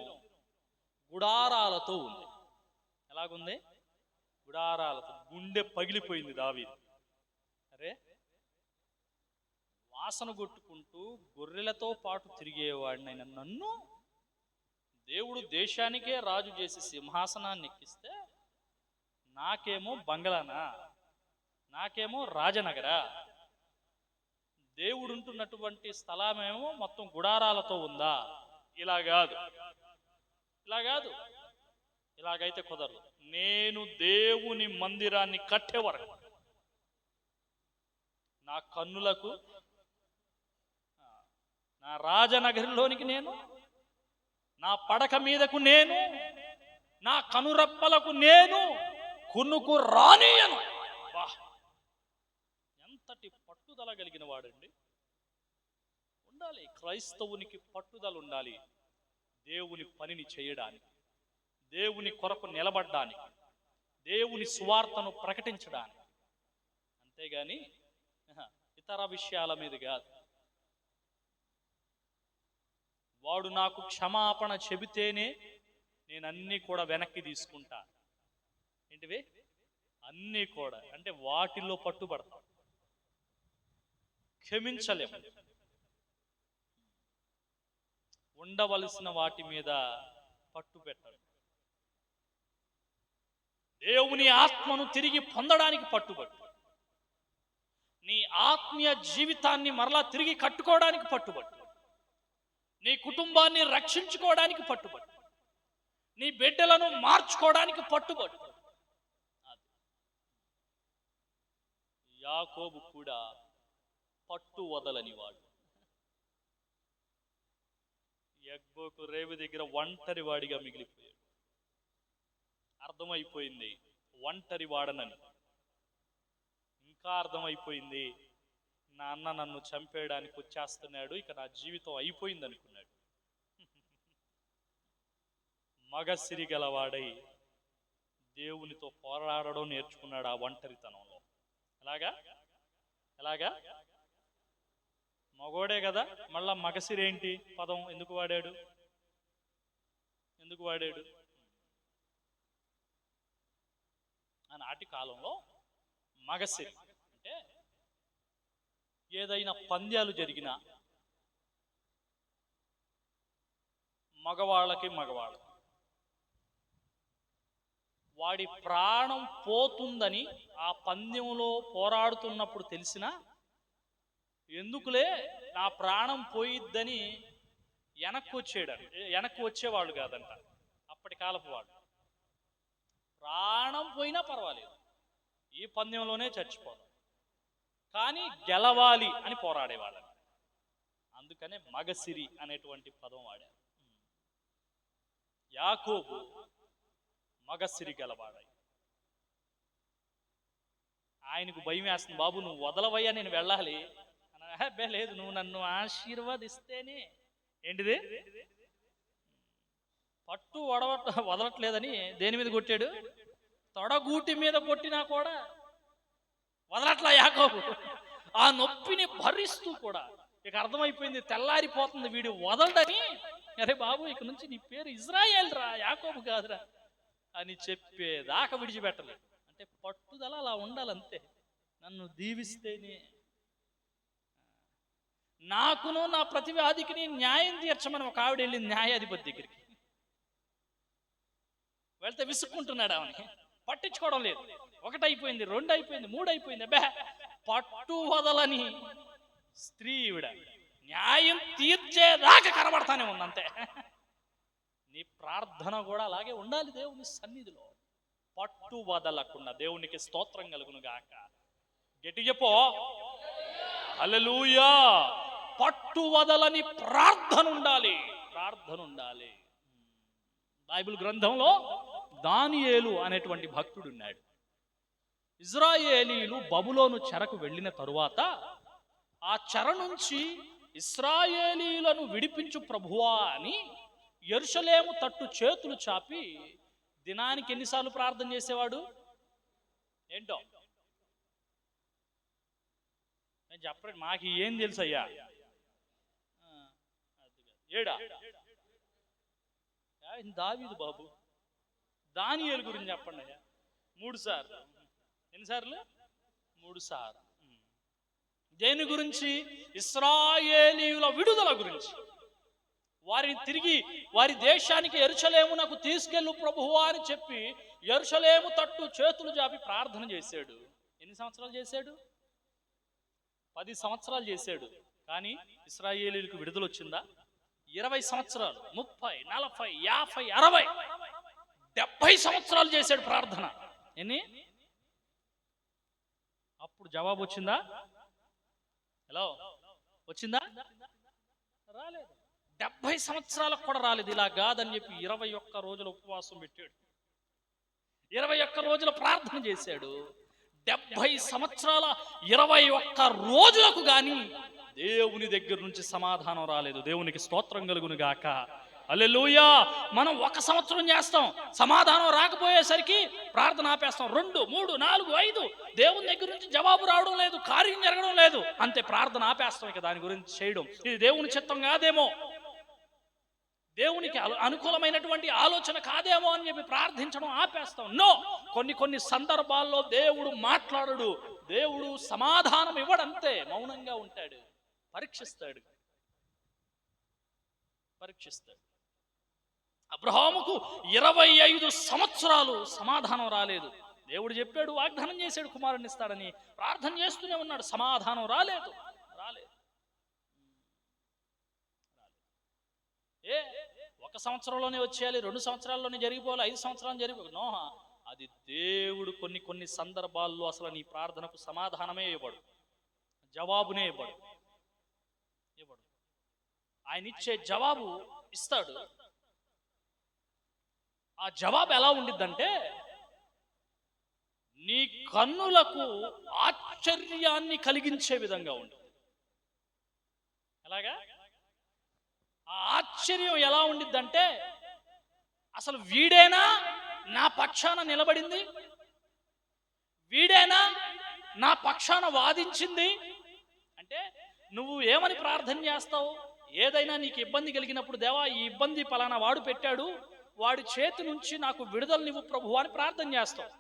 గుడారాలతో ఉంది. ఎలాగుంది? గుడారాలతో. గుండె పగిలిపోయింది దావీదు. అరే, వాసన కొట్టుకుంటూ గొర్రెలతో పాటు తిరిగేవాడినైనా నన్ను దేవుడు దేశానికే రాజు చేసి సింహాసనాన్ని ఎక్కిస్తే నాకేమో బంగళానా, నాకేమో రాజనగరా? దేవుడు ఉంటున్నటువంటి స్థలమేమో మొత్తం గుడారాలతో ఉందా? ఇలా కాదు, ఇలా కాదు. ఇలాగైతే కుదరదు. నేను దేవుని మందిరాన్ని కట్టే వరకు నా కన్నులకు, నా రాజనగరిలోనికి నేను, నా పడక మీదకు నేను, నా కనురప్పలకు నేను కునుకు రానియను. ఎంతటి పట్టుదల కలిగిన వాడండి. ఉండాలి, క్రైస్తవునికి పట్టుదల ఉండాలి. దేవుని పనిని చేయడానికి, దేవుని కొరకు నిలబడ్డానికి, దేవుని సువార్తను ప్రకటించడానికి. అంతేగాని ఇతర విషయాల మీద కాదు. వాడు నాకు క్షమాపణ చెబితేనే నేను అన్నీ కూడా వెనక్కి తీసుకుంటా. ఏంటివి? అన్నీ కూడా. అంటే వాటిల్లో పట్టుబడతాం, క్షమించలేము. ఉండవలసిన వాటి మీద పట్టు పెట్టాలి. దేవుని ఆత్మను తిరిగి పొందడానికి పట్టుబట్టు, నీ ఆత్మీయ జీవితాన్ని మరలా తిరిగి కట్టుకోవడానికి పట్టుబట్టు, నీ కుటుంబాన్ని రక్షించుకోవడానికి పట్టుబట్టు, నీ బిడ్డలను మార్చుకోవడానికి పట్టుబట్టు. యాకోబు కూడా పట్టు వదలని వాడు. యెగ్బోకు రేవు దగ్గర ఒంటరి వాడిగా మిగిలిపోయాడు. అర్థమైపోయింది ఒంటరి వాడనని. ఇంకా అర్థమైపోయింది, నా అన్న నన్ను చంపేయడానికి వచ్చేస్తున్నాడు, ఇక నా జీవితం అయిపోయింది అనుకున్నాడు. మగసిరి గలవాడై దేవునితో పోరాడడం నేర్చుకున్నాడు ఆ ఒంటరితనంలో. ఎలాగా? మగోడే కదా, మళ్ళా మగసిరేంటి పదం ఎందుకు వాడాడు? ఆనాటి కాలంలో మగసిరి అంటే ఏదైనా పంద్యాలు జరిగినా మగవాళ్ళకి వాడి ప్రాణం పోతుందని ఆ పందెంలో పోరాడుతున్నప్పుడు తెలిసినా ఎందుకులే నా ప్రాణం పోయిద్దని వెనక్కి వచ్చేవాళ్ళు కాదంట అప్పటి కాలపు వాళ్ళు. ప్రాణం పోయినా పర్వాలేదు, ఈ పందెంలోనే చచ్చిపోవాలి, కానీ గెలవాలి అని పోరాడేవాళ్ళు. అందుకనే మగసిరి అనేటువంటి పదం వాడారు. యాకోబు మగసిరి గలవాడాయి. ఆయనకు భయం వేస్తుంది, బాబు నువ్వు వదలవయ్యా నేను వెళ్ళాలి. అబ్బే లేదు, నువ్వు నన్ను ఆశీర్వదిస్తేనే. ఏంటిది? పట్టు వదలట్లేదని దేని మీద కొట్టాడు? తొడగూటి మీద కొట్టినా కూడా వదలట్లా యాకోబు. ఆ నొప్పిని భరిస్తూ కూడా ఇక అర్థమైపోయింది, తెల్లారిపోతుంది వీడు వదలడని. అరే బాబు, ఇక నుంచి నీ పేరు ఇజ్రాయేల్ రా, యాకోబు కాదురా అని చెప్పేదాకా విడిచిపెట్టలేదు. అంటే పట్టుదల అలా ఉండాలంతే. నన్ను దీవిస్తేనే, నాకును నా ప్రతివాదికి న్యాయం తీర్చమని ఒక ఆవిడ వెళ్ళింది న్యాయాధిపతి దగ్గరికి. వెళ్తే విసుక్కుంటున్నాడు, ఆమెని పట్టించుకోవడం లేదు. 1 అయిపోయింది, 2 అయిపోయింది, 3 అయిపోయింది. అబ్బా, పట్టు వదలని స్త్రీ ఈవిడ న్యాయం తీర్చేదాకా కనబడతానే ఉందంతే. నీ ప్రార్థన కూడా అలాగే ఉండాలి దేవుని సన్నిధిలో, పట్టు వదలకుండా. దేవునికి స్తోత్రం కలుగును గాక. గట్టి చెప్పో హల్లెలూయా. పట్టు వదలని ప్రార్థన ఉండాలి, ప్రార్థన ఉండాలి. బైబిల్ గ్రంథంలో దానియేలు అనేటువంటి భక్తుడు ఉన్నాడు. ఇజ్రాయేలీలు బబులోను చెరకు వెళ్ళిన తరువాత ఆ చెర నుంచి ఇశ్రాయేలీలను విడిపించు ప్రభువా అని యెరూషలేము తట్టు చేతులు చాపి దినానికి ఎన్నిసార్లు ప్రార్థన చేసేవాడు? ఏంటో నేను చెప్పండి, మాకు ఏం తెలుసు అయ్యా? 7 దావీదు బాబు. దానియేలు గురించి చెప్పండి అయ్యా. 3 సార్లు. ఎన్నిసార్లు? 3 సార్లు. దేని గురించి? ఇశ్రాయేలీయుల విడుదల గురించి. వారిని తిరిగి వారి దేశానికి యెరూషలేమునకు తీసుకెళ్ళు ప్రభువా అని చెప్పి యెరూషలేము తట్టు చేతులు జాపి ప్రార్థన చేశాడు. ఎన్ని సంవత్సరాలు చేశాడు? 10 సంవత్సరాలు చేశాడు. కానీ ఇశ్రాయేలీయులకు విడుదల వచ్చిందా? 20 సంవత్సరాలు, 30, 40, 50, 60, 70 సంవత్సరాలు చేశాడు ప్రార్థన. ఎన్ని? అప్పుడు జవాబు వచ్చిందా? హలో, వచ్చిందా? రాలేదు. 70 సంవత్సరాలకు కూడా రాలేదు. ఇలా కాదని చెప్పి 21 రోజుల ఉపవాసం పెట్టాడు, 21 రోజుల ప్రార్థన చేశాడు. 70 సంవత్సరాల 21 రోజులకు గాని దేవుని దగ్గర నుంచి సమాధానం రాలేదు. దేవునికి స్తోత్రం కలుగును గాక. హల్లెలూయా. మనం 1 సంవత్సరం చేస్తాం, సమాధానం రాకపోయేసరికి ప్రార్థన ఆపేస్తాం. 2, 3, 4, 5 దేవుని దగ్గర నుంచి జవాబు రావడం లేదు, కార్యం జరగడం లేదు, అంతే ప్రార్థన ఆపేస్తాం. ఇక దాని గురించి చేయడం ఇది దేవుని చిత్తం కాదేమో, దేవునికి అనుకూలమైనటువంటి ఆలోచన కాదేమో అని చెప్పి ప్రార్థించడం ఆపేస్తాం. నో, కొన్ని సందర్భాల్లో దేవుడు మాట్లాడడు, దేవుడు సమాధానం ఇవ్వడంతే, మౌనంగా ఉంటాడు, పరీక్షిస్తాడు. అబ్రహాముకు 25 సంవత్సరాలు సమాధానం రాలేదు. దేవుడు చెప్పాడు, వాగ్దానం చేశాడు కుమారుని ఇస్తాడని, ప్రార్థన చేస్తూనే ఉన్నాడు, సమాధానం రాలేదు. 1 సంవత్సరంలోనే వచ్చేయాలి, 2 సంవత్సరాల్లోనే జరిగిపోవాలి, 5 సంవత్సరాలు జరిగిపోవాలి. నో, అది దేవుడు కొన్ని సందర్భాల్లో అసలు నీ ప్రార్థనకు సమాధానమే ఇవ్వడు, జవాబునే ఇవ్వడు. ఆయన ఇచ్చే జవాబు ఇస్తాడు. ఆ జవాబు ఎలా ఉండిద్దంటే, నీ కన్నులకు ఆశ్చర్యాన్ని కలిగించే విధంగా ఉంటుంది. ఎలాగా? ఆ ఆశ్చర్యం ఎలా ఉండిద్దంటే, అసలు వీడేనా నా పక్షాన నిలబడింది? వీడేనా నా పక్షాన వాదించింది? అంటే నువ్వు ఏమని ప్రార్థన చేస్తావు? ఏదైనా నీకు ఇబ్బంది కలిగినప్పుడు, దేవా ఈ ఇబ్బంది పలానా వాడు పెట్టాడు, వాడి చేతి నుంచి నాకు విడుదలనివ్వు ప్రభువా అని ప్రార్థన చేస్తావు.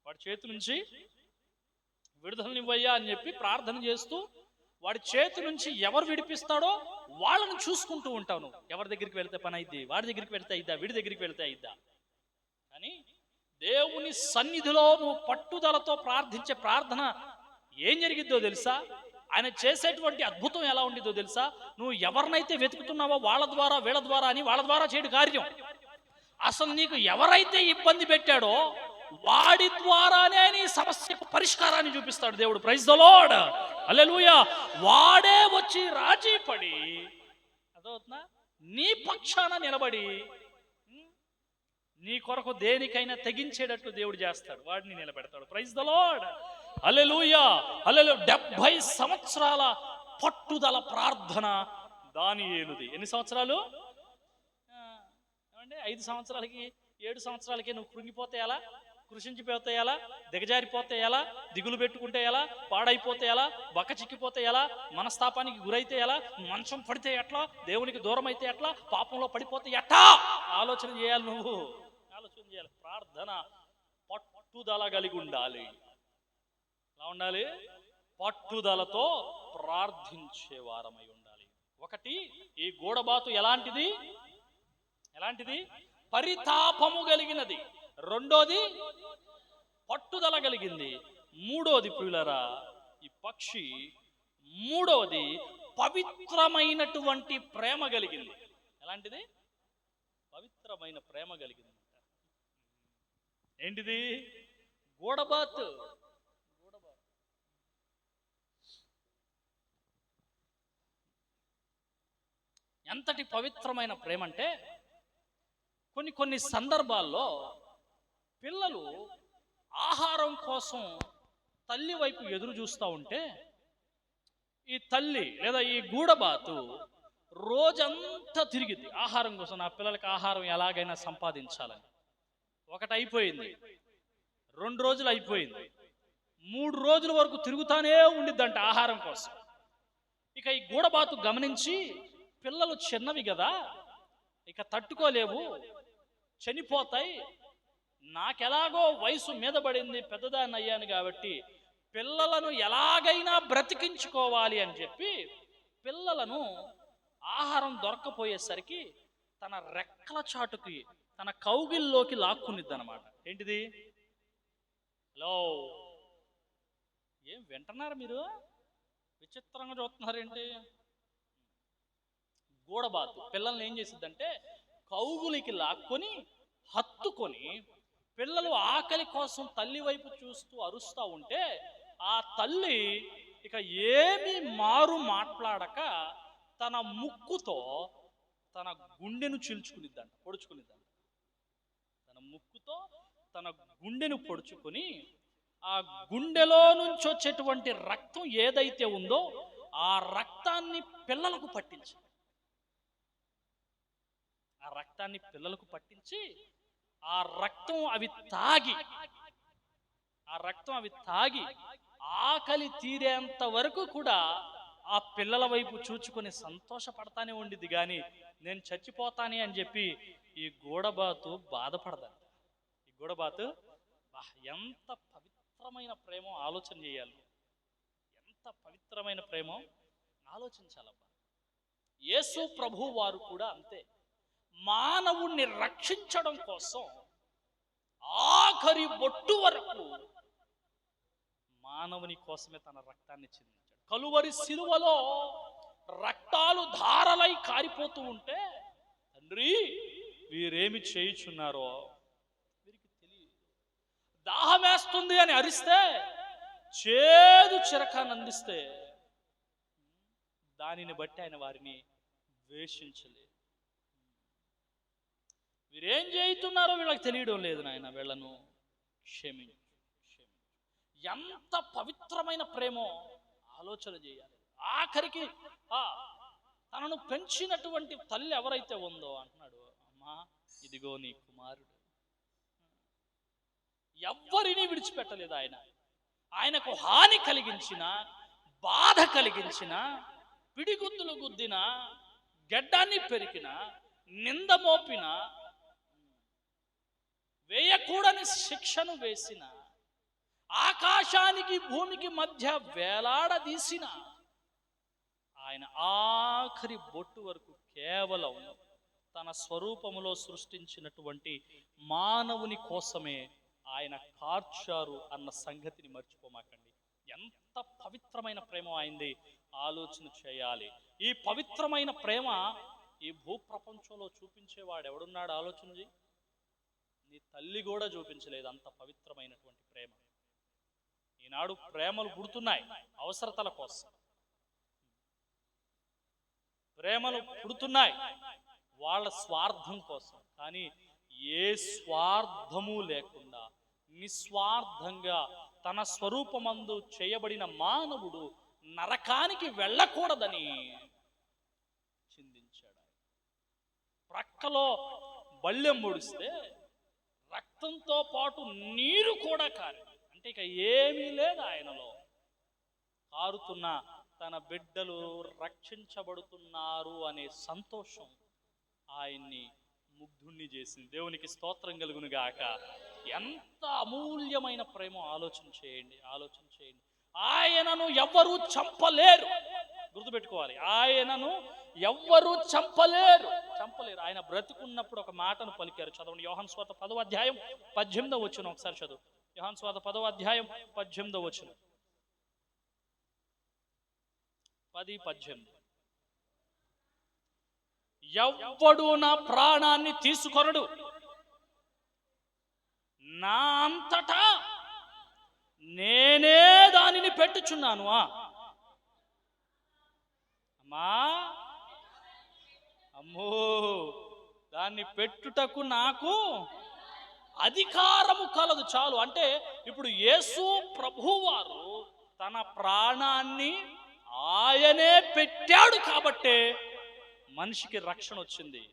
వాడి చేతి నుంచి విడుదలనివ్వయ్యా అని చెప్పి ప్రార్థన చేస్తూ, వాడి చేతి నుంచి ఎవరు విడిపిస్తాడో వాళ్ళని చూసుకుంటూ ఉంటావు. నువ్వు ఎవరి దగ్గరికి వెళ్తే పని అయిద్ది, వాడి దగ్గరికి వెళ్తే అయిద్దా, వీడి దగ్గరికి వెళ్తే అయిద్దా. కానీ దేవుని సన్నిధిలో నువ్వు పట్టుదలతో ప్రార్థించే ప్రార్థన ఏం జరిగిద్దో తెలుసా? ఆయన చేసేటువంటి అద్భుతం ఎలా ఉండిద్దో తెలుసా? నువ్వు ఎవరినైతే వెతుకుతున్నావో వాళ్ళ ద్వారా వీళ్ళ ద్వారా అని వాళ్ళ ద్వారా చేయడు కార్యం. అసలు నీకు ఎవరైతే ఇబ్బంది పెట్టాడో వాడి ద్వారానే నీ సమస్యకు పరిష్కారాన్ని చూపిస్తాడు దేవుడు. ప్రైజ్ ద లార్డ్, హల్లెలూయా. వాడే వచ్చి రాజీ పడి, అదవుతుందా, నీ పక్షాన నిలబడి నీ కొరకు దేనికైనా తెగించేటట్లు దేవుడు చేస్తాడు, వాడిని నిలబెడతాడు. ప్రైజ్ ద లార్డ్, హల్లెలూయా, హల్లెలూయా. 70 సంవత్సరాల పట్టుదల ప్రార్థన దానియేలుది. ఎన్ని సంవత్సరాలు? 5 సంవత్సరాలకి 7 సంవత్సరాలకి నువ్వు కృంగిపోతే ఎలా, కృషించిపోతే ఎలా, దిగజారిపోతే ఎలా, దిగులు పెట్టుకుంటే ఎలా, పాడైపోతే ఎలా, బక్క చిక్కిపోతే ఎలా, మనస్తాపానికి గురైతే ఎలా, మంచం పడితే ఎట్లా, దేవునికి దూరం అయితే ఎట్లా, పాపంలో పడిపోతే ఎట్లా ఆలోచన చేయాలి. నువ్వు ఆలోచన చేయాలి. ప్రార్థన పట్టుదల కలిగి ఉండాలి. ఎలా ఉండాలి? పట్టుదలతో ప్రార్థించే వారమై ఉండాలి. ఒకటి, ఈ గూడబాతు ఎలాంటిది? పరితాపము కలిగినది. రెండోది పట్టుదల కలిగింది. మూడోది ప్రియులరా, ఈ పక్షి మూడోది పవిత్రమైనటువంటి ప్రేమ కలిగింది. ఎలాంటిది? పవిత్రమైన ప్రేమ కలిగింది. ఏంటిది? గూడబాతు. ఎంతటి పవిత్రమైన ప్రేమ అంటే, కొన్ని సందర్భాల్లో పిల్లలు ఆహారం కోసం తల్లి వైపు ఎదురు చూస్తూ ఉంటే, ఈ తల్లి లేదా ఈ గూడబాతు రోజంతా తిరిగింది ఆహారం కోసం. నా పిల్లలకి ఆహారం ఎలాగైనా సంపాదించాలని. ఒకటి అయిపోయింది, 2 రోజులు అయిపోయింది, 3 రోజుల వరకు తిరుగుతానే ఉండిద్దంట ఆహారం కోసం. ఇక ఈ గూడబాతు గమనించి, పిల్లలు చిన్నవి కదా, ఇక తట్టుకోలేవు, చనిపోతాయి, నాకెలాగో వయసు మీద పడింది, పెద్దదాన్ని అయ్యాను కాబట్టి పిల్లలను ఎలాగైనా బ్రతికించుకోవాలి అని చెప్పి పిల్లలను ఆహారం దొరకపోయేసరికి తన రెక్కల చాటుకి, తన కౌగిల్లోకి లాక్కునిద్ది అనమాట. ఏంటిది? హలో, ఏం వింటున్నారు మీరు? విచిత్రంగా చూస్తున్నారేంటి? గూడబాతు పిల్లల్ని ఏం చేసిద్దంటే కౌగులికి లాక్కొని హత్తుకొని, పిల్లలు ఆకలి కోసం తల్లి వైపు చూస్తూ అరుస్తూ ఉంటే ఆ తల్లి ఇక ఏమీ మారు మాట్లాడక తన ముక్కుతో తన గుండెను చీల్చుకునిద్దంట, పొడుచుకునిద్దంట. తన ముక్కుతో తన గుండెను పొడుచుకొని ఆ గుండెలో నుంచి వచ్చేటువంటి రక్తం ఏదైతే ఉందో ఆ రక్తాన్ని పిల్లలకు పట్టించి, ఆ రక్తం అవి తాగి ఆకలి తీరేంత వరకు కూడా ఆ పిల్లల వైపు చూచుకొని సంతోషపడతానే ఉండిద్ది. కానీ నేను చచ్చిపోతానే అని చెప్పి ఈ గూడబాతు బాధపడదంట. ఈ గూడబాతు ఎంత పవిత్రమైన ప్రేమో ఆలోచన చేయాలి. ఎంత పవిత్రమైన ప్రేమో ఆలోచించాలబ్బా. యేసు ప్రభు వారు కూడా అంతే. మానవుణ్ణి రక్షించడం కోసం ఆఖరి బొట్టు వరకు మానవుని కోసమే తన రక్తాన్ని చిందించాడు. కలువరి సిలువలో రక్తాలు ధారలై కారిపోతూ ఉంటే, తండ్రి వీరేమి చేయుచున్నారో వీరికి తెలియదు. దాహమేస్తుంది అని అరిస్తే, చేదు చిరకాన్ని అందిస్తే దానిని బట్టి ఆయన వారిని ద్వేషించలేదు. వీరేం చేయుతున్నారో వీళ్ళకి తెలియడం లేదు, నాయన వీళ్ళను క్షమించు. ఎంత పవిత్రమైన ప్రేమో ఆలోచన చేయాలి. ఆఖరికి తనను పెంచినటువంటి తల్లి ఎవరైతే ఉందో అంటున్నాడు, అమ్మా ఇదిగో నీ కుమారుడు. ఎవ్వరినీ విడిచిపెట్టలేదు ఆయన. ఆయనకు హాని కలిగించిన, బాధ కలిగించిన, పిడిగుద్దులు గుద్దిన, గెడ్డాన్ని పెరికిన, నింద మోపిన, వేయకూడని శిక్షను వేసిన, ఆకాశానికి భూమికి మధ్య వేలాడదీసిన ఆయన ఆఖరి బొట్టు వరకు కేవలం తన స్వరూపములో సృష్టించినటువంటి మానవుని కోసమే ఆయన కార్చారు అన్న సంగతిని మర్చిపోమాకండి. ఎంత పవిత్రమైన ప్రేమ ఆయనది ఆలోచన చేయాలి. ఈ పవిత్రమైన ప్రేమ ఈ భూప్రపంచంలో చూపించేవాడు ఎవడున్నాడు? ఆలోచన చేయి. నీ తల్లి కూడా చూపించలేదు అంత పవిత్రమైనటువంటి ప్రేమ. ఈనాడు ప్రేమలు పుడుతున్నాయి అవసరతల కోసం, ప్రేమలు పుడుతున్నాయి వాళ్ళ స్వార్థం కోసం. కానీ ఏ స్వార్థము లేకుండా నిస్వార్థంగా తన స్వరూపమందు చేయబడిన మానవుడు నరకానికి వెళ్ళకూడదని చిందించాడు. ప్రక్కలో బళ్ళెం పొడిస్తే రక్తంతో పాటు నీరు కూడా కారి, అంటే ఇక ఏమీ లేదు ఆయనలో. కారుతున్న తన బిడ్డలు రక్షించబడుతున్నారు అనే సంతోషం ఆయన్ని ముగ్ధుణ్ణి చేసింది. దేవునికి స్తోత్రం కలుగును గాక. ఎంత అమూల్యమైన ప్రేమ ఆలోచన చేయండి, ఆలోచన చేయండి. ఆయనను ఎవ్వరూ చంపలేరు, గుర్తుపెట్టుకోవాలి. ఆయనను ఎవ్వరూ చంపలేరు. ఆయన బ్రతికున్నప్పుడు ఒక మాటను పలికారు. చదవండి, యోహాను సువార్త 10వ అధ్యాయం 18వ వచనం. ఒకసారి చదువు, యోహాను సువార్త 10వ అధ్యాయం 18వ వచనం. 10-18. ఎవ్వడు నా ప్రాణాన్ని తీసుకొనడు, నా అంతటా నేనే దానిని పెట్టుచున్నాను. అమ్మా, అమ్మో, దాన్ని పెట్టుటకు నాకు అధికారము కలదు. చాలు. అంటే ఇప్పుడు యేసు ప్రభువారు తన ప్రాణాన్ని ఆయనే పెట్టాడు కాబట్టే మనిషికి రక్షణ వచ్చింది.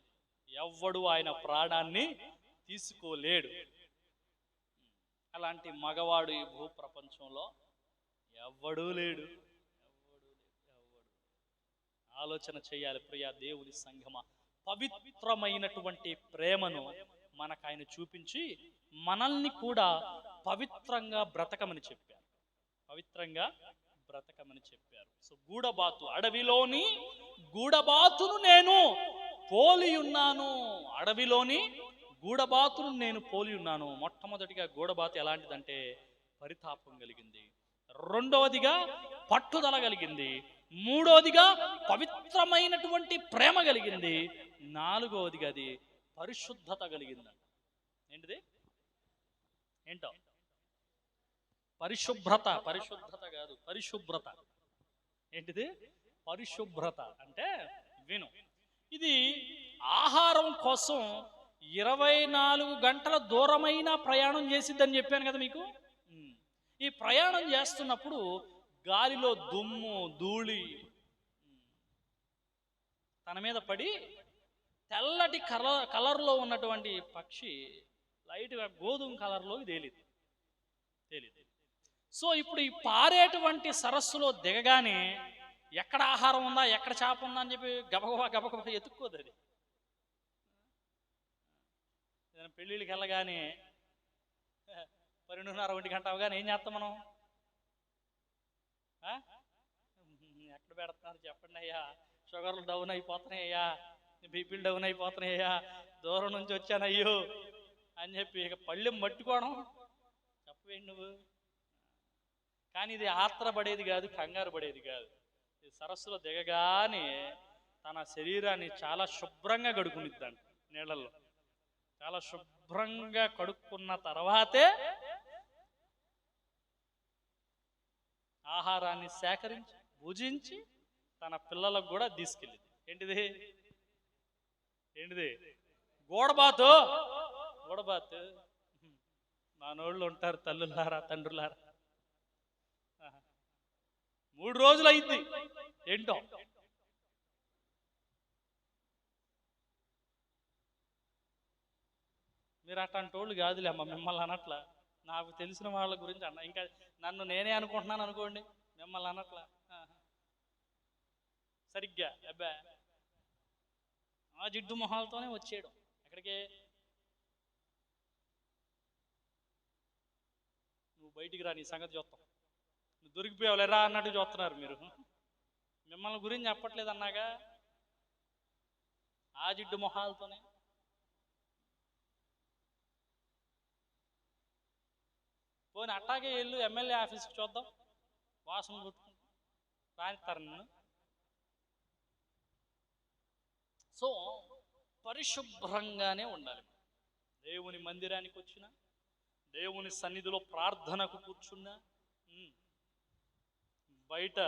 ఎవ్వడు ఆయన ప్రాణాన్ని తీసుకోలేడు. అలాంటి మగవాడు ఈ భూ ప్రపంచంలో ఎవ్వడూ లేడు. ఆలోచన చేయాలి ప్రియా దేవుని సంఘమా. పవిత్రమైనటువంటి ప్రేమను మనకు ఆయన చూపించి మనల్ని కూడా పవిత్రంగా బ్రతకమని చెప్పారు. పవిత్రంగా బ్రతకమని చెప్పారు. సో గూడబాతు, అడవిలోని గూడబాతును నేను పోలి ఉన్నాను. అడవిలోని గూడబాతును నేను పోలి ఉన్నాను. మొట్టమొదటిగా గూడబాతు ఎలాంటిదంటే పరితాపం కలిగింది, రెండవదిగా పట్టుదల కలిగింది, మూడవదిగా పవిత్రమైనటువంటి ప్రేమ కలిగింది, నాలుగవదిగా అది పరిశుద్ధత కలిగింది. ఏంటిది? ఏంటో పరిశుభ్రత. పరిశుద్ధత కాదు, పరిశుభ్రత. ఏంటిది? పరిశుభ్రత అంటే విను, ఇది ఆహారం కోసం 24 గంటల దూరమైన ప్రయాణం చేసిద్దని చెప్పాను కదా మీకు. ఈ ప్రయాణం చేస్తున్నప్పుడు గాలిలో దుమ్ము ధూళి తన మీద పడి తెల్లటి కలర్లో ఉన్నటువంటి పక్షి లైట్గా గోధుమ కలర్లోకి తేలింది. సో ఇప్పుడు ఈ పారేటువంటి సరస్సులో దిగగానే ఎక్కడ ఆహారం ఉందా, ఎక్కడ చేప ఉందా అని చెప్పి గబగబా ఎత్తుక్కోదు అది. పెళ్ళిళ్ళకి వెళ్ళగానే 12:30 గంట అవగానే ఏం చేస్తాం మనం? ఎక్కడ పెడుతున్నారు చెప్పండి అయ్యా, షుగర్లు డౌన్ అయిపోతున్నాయి అయ్యా, బీపీలు డౌన్ అయిపోతున్నాయి అయ్యా, దూరం నుంచి వచ్చానయ్యో అని చెప్పి ఇక పళ్ళెం పట్టుకోవడం చెప్పవేంటి నువ్వు. కానీ ఇది ఆత్రపడేది కాదు, కంగారు పడేది కాదు. ఇది సరస్సులో దిగగానే తన శరీరాన్ని చాలా శుభ్రంగా కడుక్కునిద్దండి నీళ్ళల్లో. చాలా శుభ్రంగా కడుక్కున్న తర్వాతే ఆహారాన్ని సేకరించి భుజించి తన పిల్లలకు కూడా తీసుకెళ్ళింది. ఏంటిది? గూడబాతు. మనోళ్ళు ఉంటారు, తల్లులారా తండ్రులారా, 3 రోజులు అయింది. ఏంటో మీరు అట్లాంటి వాళ్ళు కాదులే అమ్మ, మిమ్మల్ని అనట్లా, నాకు తెలిసిన వాళ్ళ గురించి అన్న. ఇంకా నన్ను నేనే అనుకుంటున్నాను అనుకోండి, మిమ్మల్ని అనట్లా. సరిగ్గా అబ్బా ఆ జిడ్డు మొహాలతోనే వచ్చేయడం. ఎక్కడికి? నువ్వు బయటికి రా, నీ సంగతి చూస్తాం, నువ్వు దొరికిపోయావు లేరా అన్నట్టు చూస్తున్నారు మీరు. మిమ్మల్ని గురించి చెప్పట్లేదు అన్నాగా, ఆ జిడ్డు మొహాలతోనే. పోనీ అట్టాగే వెళ్ళు ఎమ్మెల్యే ఆఫీస్కి చూద్దాం, వాసన కొట్టుకుంటాం, రానిస్తారు నిన్ను. సో పరిశుభ్రంగానే ఉండాలి. దేవుని మందిరానికి వచ్చినా, దేవుని సన్నిధిలో ప్రార్థనకు కూర్చున్నా, బయట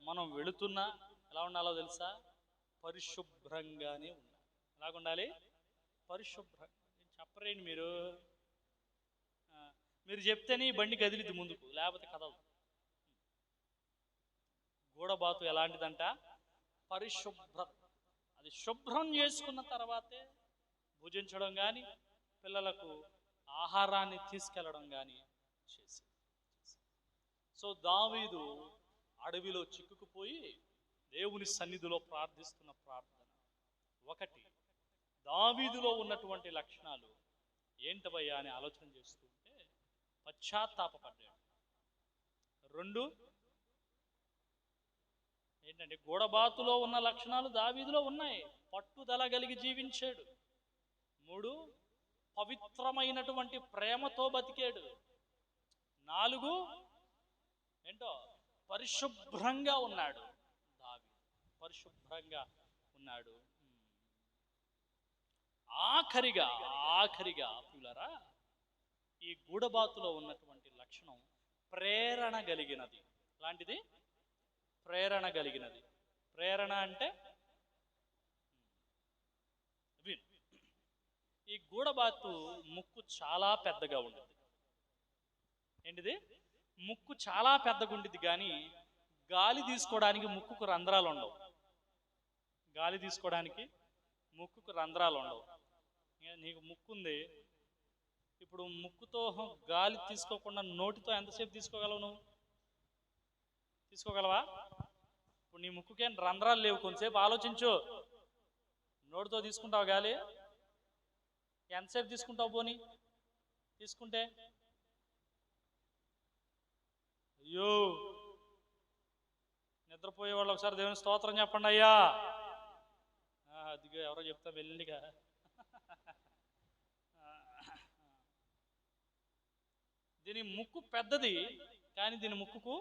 మనం వెళుతున్నా ఎలా ఉండాలో తెలుసా? పరిశుభ్రంగానే ఉండాలి. ఎలాగుండాలి? పరిశుభ్రంగా. చెప్పరేంటి మీరు చెప్తేనే ఈ బండి కదిలిద్ది ముందుకు, లేకపోతే కదలదు. గూడబాతు ఎలాంటిదంట? పరిశుభ్రత. అది శుభ్రం చేసుకున్న తర్వాతే భుజించడం కానీ పిల్లలకు ఆహారాన్ని తీసుకెళ్ళడం కానీ చేసి. సో దావీదు అడవిలో చిక్కుకుపోయి దేవుని సన్నిధిలో ప్రార్థిస్తున్న ప్రార్థన. ఒకటి, దావీదులో ఉన్నటువంటి లక్షణాలు ఏంటవయ్యా అని ఆలోచన చేస్తూ ఉంటే పశ్చాత్తాపడ్డాడు. రెండు ఏంటంటే గూడబాతులో ఉన్న లక్షణాలు దావీదులో ఉన్నాయి, పట్టుదల కలిగి జీవించాడు. మూడు, పవిత్రమైనటువంటి ప్రేమతో బతికాడు. నాలుగు ఏంటో పరిశుభ్రంగా ఉన్నాడు. దావీదు పరిశుభ్రంగా ఉన్నాడు. ఆఖరిగా ప్రియులారా, ఈ గూడబాతులో ఉన్నటువంటి లక్షణం ప్రేరణ కలిగినది. లాంటిది ప్రేరణ కలిగినది. ప్రేరణ అంటే ఈ గూడబాతు ముక్కు చాలా పెద్దగా ఉంటుంది. ఏంటిది? ముక్కు చాలా పెద్దగా ఉంటుంది, కానీ గాలి తీసుకోవడానికి ముక్కుకు రంధ్రాలు ఉండవు. గాలి తీసుకోవడానికి ముక్కుకు రంధ్రాలు ఉండవు. నీకు ముక్కు ఉంది, ఇప్పుడు ముక్కుతో గాలి తీసుకోకుండా నోటితో ఎంతసేపు తీసుకోగలవు? నువ్వు తీసుకోగలవా? ఇప్పుడు నీ ముక్కుకేం రంధ్రాలు లేవు, కొంతసేపు ఆలోచించు. నోటితో తీసుకుంటావు గాలి? ఎంతసేపు తీసుకుంటావు? పోనీ తీసుకుంటే అయ్యో, నిద్రపోయే వాళ్ళు ఒకసారి దేవుని స్తోత్రం చెప్పండి అయ్యా. అదిగా ఎవరో చెప్తా వెళ్ళిగా. దీని ముక్కు పెద్దది, కానీ దీని ముక్కుకు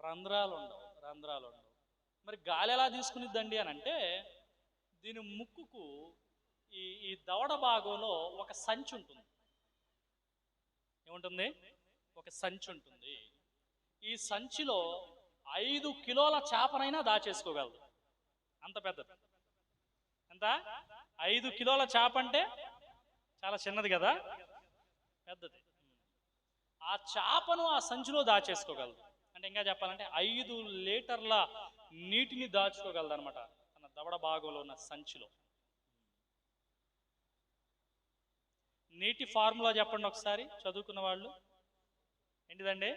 రంధ్రాలు ఉండవు. మరి గాలి ఎలా తీసుకునిద్దండి అని అంటే, దీని ముక్కుకు ఈ దవడ భాగంలో ఒక సంచి ఉంటుంది. ఏముంటుంది? ఒక సంచి ఉంటుంది. ఈ సంచిలో 5 కిలోల చేపనైనా దాచేసుకోగలదు. అంత పెద్దది. ఎంత? 5 కిలోల చేప అంటే చాలా చిన్నది కదా, పెద్దది. ఆ చేపను ఆ సంచిలో దాచేసుకోగలదు. అంటే ఇంకా చెప్పాలంటే 5 లీటర్ల నీటిని దాచుకోగలదు అనమాట తన దవడ భాగంలో ఉన్న సంచిలో. నీటి ఫార్ములా చెప్పండి ఒకసారి చదువుకున్న వాళ్ళు. ఏంటిదండి?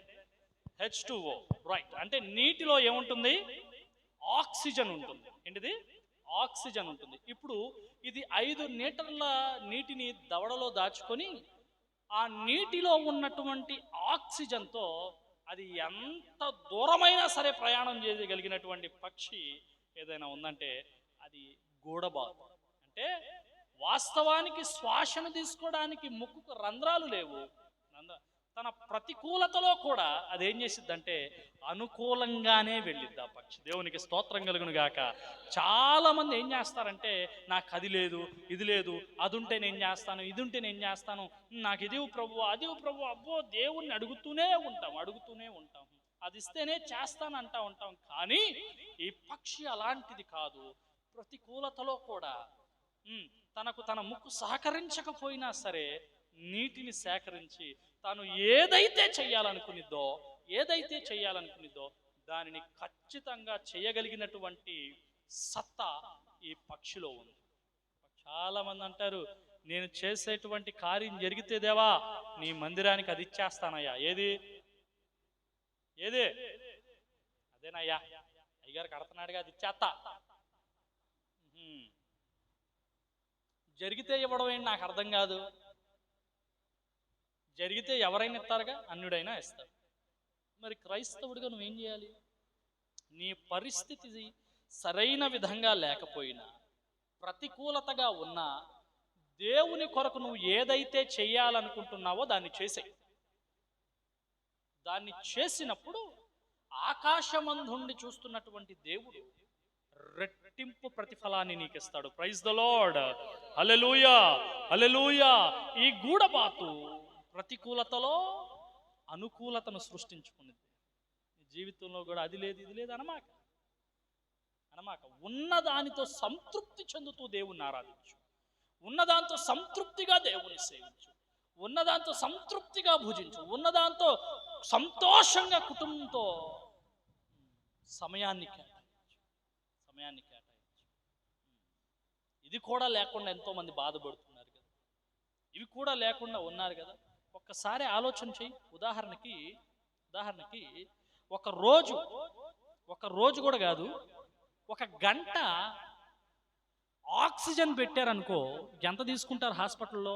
H2O. రైట్. అంటే నీటిలో ఏముంటుంది? ఆక్సిజన్ ఉంటుంది. ఏంటిది? ఆక్సిజన్ ఉంటుంది. ఇప్పుడు ఇది 5 లీటర్ల నీటిని దవడలో దాచుకొని ఆ నీటిలో ఉన్నటువంటి ఆక్సిజన్తో అది ఎంత దూరమైనా సరే ప్రయాణం చేయగలిగినటువంటి పక్షి ఏదైనా ఉందంటే అది గూడబాతు. అంటే వాస్తవానికి శ్వాసను తీసుకోవడానికి ముక్కుకు రంధ్రాలు లేవు. తన ప్రతికూలతలో కూడా అదేం చేసిద్దంటే అనుకూలంగానే వెళ్ళిద్ది ఆ పక్షి. దేవునికి స్తోత్రం కలుగును గాక. చాలా మంది ఏం చేస్తారంటే, నాకు అది లేదు, ఇది లేదు, అది ఉంటే నేను చేస్తాను, ఇది ఉంటే నేను చేస్తాను, నాకు ఇది ప్రభు, అది ప్రభు, అబ్బో దేవుణ్ణి అడుగుతూనే ఉంటాం, అది ఇస్తేనే చేస్తాను అంటా ఉంటాం. కానీ ఈ పక్షి అలాంటిది కాదు. ప్రతికూలతలో కూడా తనకు తన ముక్కు సహకరించకపోయినా సరే నీటిని సేకరించి తాను ఏదైతే చెయ్యాలనుకునిద్దో దానిని ఖచ్చితంగా చేయగలిగినటువంటి సత్తా ఈ పక్షిలో ఉంది. చాలా మంది అంటారు, నేను చేసేటువంటి కార్యం జరిగితే దేవా నీ మందిరానికి అది ఇచ్చేస్తానయ్యా. ఏది అదేనయ్యా, అయ్యగారు కడతన్నాడుగా, అది ఇచ్చేస్తా. జరిగితే ఇవ్వడం ఏంటి నాకు అర్థం కాదు. జరిగితే ఎవరైనా ఇస్తారుగా, అన్యుడైనా ఇస్తారు. మరి క్రైస్తవుడిగా నువ్వేం చేయాలి? నీ పరిస్థితి సరైన విధంగా లేకపోయినా, ప్రతికూలతగా ఉన్నా, దేవుని కొరకు నువ్వు ఏదైతే చెయ్యాలనుకుంటున్నావో దాన్ని చేసేయి. దాన్ని చేసినప్పుడు ఆకాశమందుండి చూస్తున్నటువంటి దేవుడు రెట్టింపు ప్రతిఫలాన్ని నీకు ఇస్తాడు. Praise the Lord. Hallelujah, hallelujah. ఈ గూడబాతు ప్రతికూలతలో అనుకూలతను సృష్టించుకున్నది. జీవితంలో కూడా అది లేదు, ఇది లేదు అనమాక. ఉన్నదానితో సంతృప్తి చెందుతూ దేవుణ్ణి ఆరాధించు. ఉన్నదాంతో సంతృప్తిగా దేవుని సేవించు. ఉన్నదాంతో సంతృప్తిగా భుజించు. ఉన్నదాంతో సంతోషంగా కుటుంబంతో సమయాన్ని కేటాయించు. ఇది కూడా లేకుండా ఎంతోమంది బాధపడుతున్నారు కదా, ఇవి కూడా లేకుండా ఉన్నారు కదా. ఒక్కసారి ఆలోచన చెయ్యి. ఉదాహరణకి ఒక రోజు కూడా కాదు, ఒక గంట ఆక్సిజన్ పెట్టారనుకో, ఎంత తీసుకుంటారు హాస్పిటల్లో?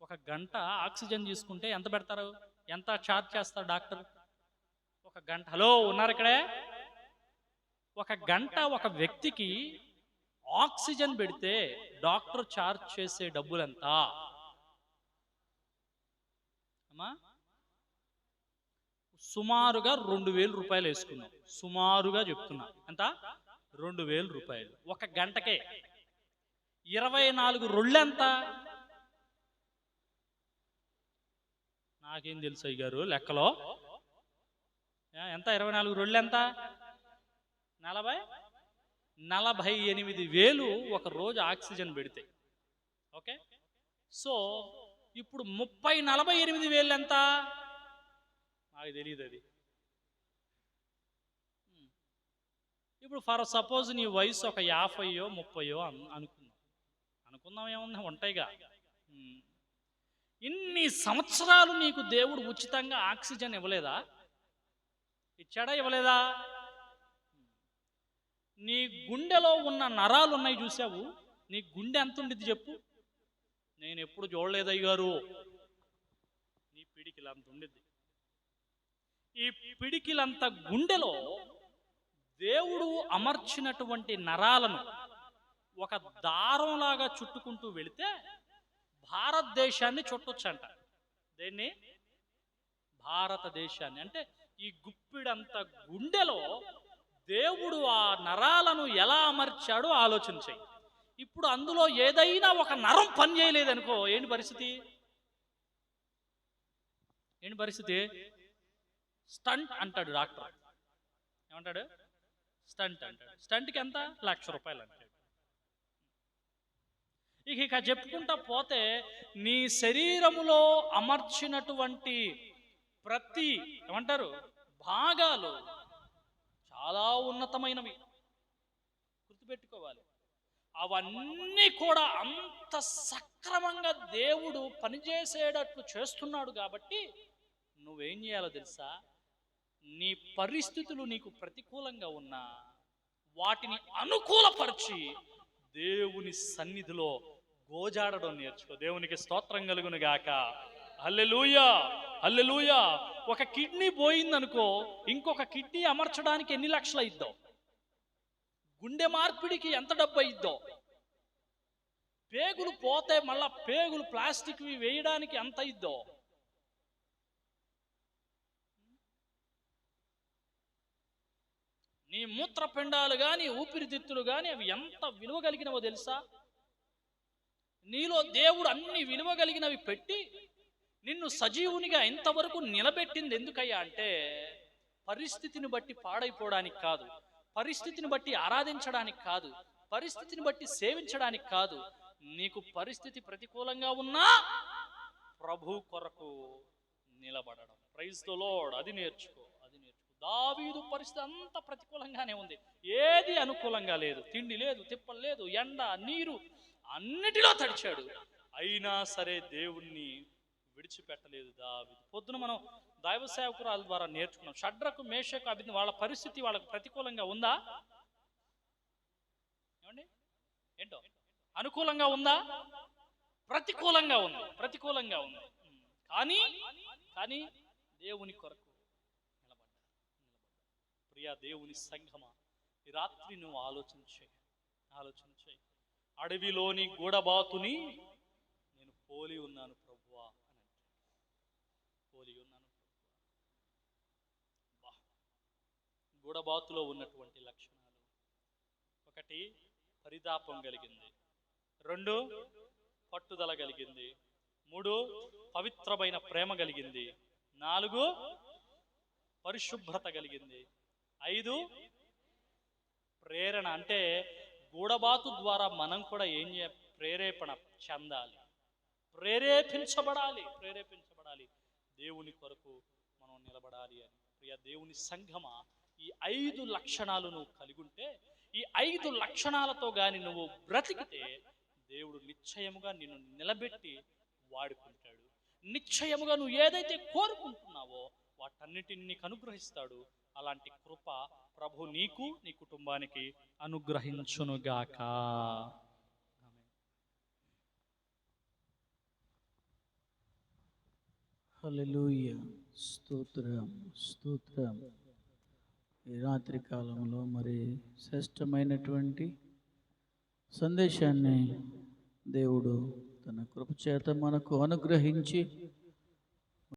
ఒక గంట ఆక్సిజన్ తీసుకుంటే ఎంత పెడతారు? ఎంత ఛార్జ్ చేస్తారు డాక్టర్? ఒక గంట, హలో ఉన్నారు ఇక్కడే, ఒక గంట ఒక వ్యక్తికి ఆక్సిజన్ పెడితే డాక్టర్ ఛార్జ్ చేసే డబ్బులు ఎంత అమ్మా? సుమారుగా 2,000 రూపాయలు వేసుకున్నాం. సుమారుగా చెప్తున్నా, ఎంత? 2,000 రూపాయలు ఒక గంటకే. 24 రొళ్ళు ఎంత? నాకేం తెలుసు అయ్య గారు లెక్కలో. ఎంత 24 రొళ్ళు ఎంత? 48,000 ఒక రోజు ఆక్సిజన్ పెడితే. ఓకే, సో ఇప్పుడు 48,000 ఎంత? నాకు తెలియదు అది. ఇప్పుడు ఫర్ సపోజ్ నీ వయసు ఒక 50 30 అనుకుందాం ఏముంది, ఉంటాయిగా. ఇన్ని సంవత్సరాలు నీకు దేవుడు ఉచితంగా ఆక్సిజన్ ఇవ్వలేదా? ఇచ్చాడా ఇవ్వలేదా? నీ గుండెలో ఉన్న నరాలు ఉన్నాయి చూసావు, నీ గుండె ఎంత ఉండిద్ది చెప్పు? నేను ఎప్పుడు చూడలేదయ్య గారు. నీ పిడికిలంత ఉండిద్ది. ఈ పిడికిలంత గుండెలో దేవుడు అమర్చినటువంటి నరాలను ఒక దారంలాగా చుట్టుకుంటూ వెళితే భారతదేశాన్ని చుట్టొచ్చంట. దేన్ని? భారతదేశాన్ని. అంటే ఈ గుప్పిడంత గుండెలో దేవుడు ఆ నరాలను ఎలా అమర్చాడో ఆలోచన చెయ్యి. ఇప్పుడు అందులో ఏదైనా ఒక నరం పని చేయలేదనుకో, ఏంటి పరిస్థితి? స్టంట్ అంటాడు డాక్టర్. ఏమంటాడు? స్టంట్ అంటాడు. స్టంట్కి ఎంత? 1,00,000 రూపాయలు అంటాడు. ఇక చెప్పుకుంటా పోతే నీ శరీరములో అమర్చినటువంటి ప్రతి ఏమంటారు భాగాలు చాలా ఉన్నతమైనవి, గుర్తుపెట్టుకోవాలి. అవన్నీ కూడా అంత సక్రమంగా దేవుడు పనిచేసేటట్లు చేస్తున్నాడు. కాబట్టి నువ్వేం చేయాలో తెలుసా? నీ పరిస్థితులు నీకు ప్రతికూలంగా ఉన్నా వాటిని అనుకూలపరిచి దేవుని సన్నిధిలో గోజాడడం నేర్చుకో. దేవునికి స్తోత్రం కలుగును గాక. హల్లెలూయా, హల్లెలూయా. ఒక కిడ్నీ పోయిందనుకో, ఇంకొక కిడ్నీ అమర్చడానికి ఎన్ని లక్షలు అయిద్దో? గుండె మార్పిడికి ఎంత డబ్బు అయిద్దో? పేగులు పోతే మళ్ళా పేగులు ప్లాస్టిక్వి వేయడానికి ఎంత అయిద్దో? నీ మూత్రపిండాలు కానీ ఊపిరితిత్తులు కానీ అవి ఎంత విలువ కలిగినవో తెలుసా? నీలో దేవుడు అన్ని విలువ కలిగినవి పెట్టి నిన్ను సజీవునిగా ఇంతవరకు నిలబెట్టింది ఎందుకయ్యా అంటే, పరిస్థితిని బట్టి పాడైపోవడానికి కాదు, పరిస్థితిని బట్టి ఆరాధించడానికి కాదు, పరిస్థితిని బట్టి సేవించడానికి కాదు. నీకు పరిస్థితి ప్రతికూలంగా ఉన్నా ప్రభు కొరకు నిలబడడం. Praise the lord. అది నేర్చుకో. దావీదు పరిస్థితి అంత ప్రతికూలంగానే ఉంది, ఏది అనుకూలంగా లేదు. తిండి లేదు, తిప్పలు లేదు, ఎండ నీరు అన్నిటిలో తడిచాడు. అయినా సరే దేవుణ్ణి విడిచిపెట్టలేదు దావీదు. పొద్దున మనం దైవ సేవకురాల ద్వారా నేర్చుకున్నాం. షడ్రకు మేషకు అబేద్నెగో వాళ్ళ పరిస్థితి వాళ్ళకు ప్రతికూలంగా ఉందా? ఏమండి? ఏంటో అనుకూలంగా ఉందా? ప్రతికూలంగా ఉంది. కానీ దేవుని కొరకు ప్రియా దేవుని సంఘమా, ఈ రాత్రి నువ్వు ఆలోచన చేయి. అడవిలోని గూడబాతుని నేను పోలి ఉన్నాను ప్రభువా అని పోలి ఉన్నాను. గూడబాతులో ఉన్నటువంటి లక్షణాలు: 1 పరితాపం కలిగింది, 2 పట్టుదల కలిగింది, 3 పవిత్రమైన ప్రేమ కలిగింది, 4 పరిశుభ్రత కలిగింది, 5 ప్రేరణ. అంటే గూడబాతు ద్వారా మనం కూడా ప్రేరేపణ చెందాలి, ప్రేరేపించబడాలి. దేవుని కొరకు మనం నిలబడాలి అని. ప్రియ దేవుని సంఘమా, ఈ 5 లక్షణాలు నువ్వు కలిగి ఉంటే ఈ 5 లక్షణాలతో గాని నువ్వు బ్రతికితే దేవుడు నిశ్చయముగా నిన్ను నిలబెట్టి వాడుకుంటాడు. నిశ్చయముగా నువ్వు ఏదైతే కోరుకుంటున్నావో వాటన్నిటిని నీకు అనుగ్రహిస్తాడు. అలాంటి కృప ప్రభు నీకు నీ కుటుంబానికి అనుగ్రహించునుగాక. హల్లెలూయా. స్తోత్రం స్తోత్రం. ఈ రాత్రి కాలంలో మరి శ్రేష్టమైనటువంటి సందేశాన్ని దేవుడు తన కృప చేత మనకు అనుగ్రహించి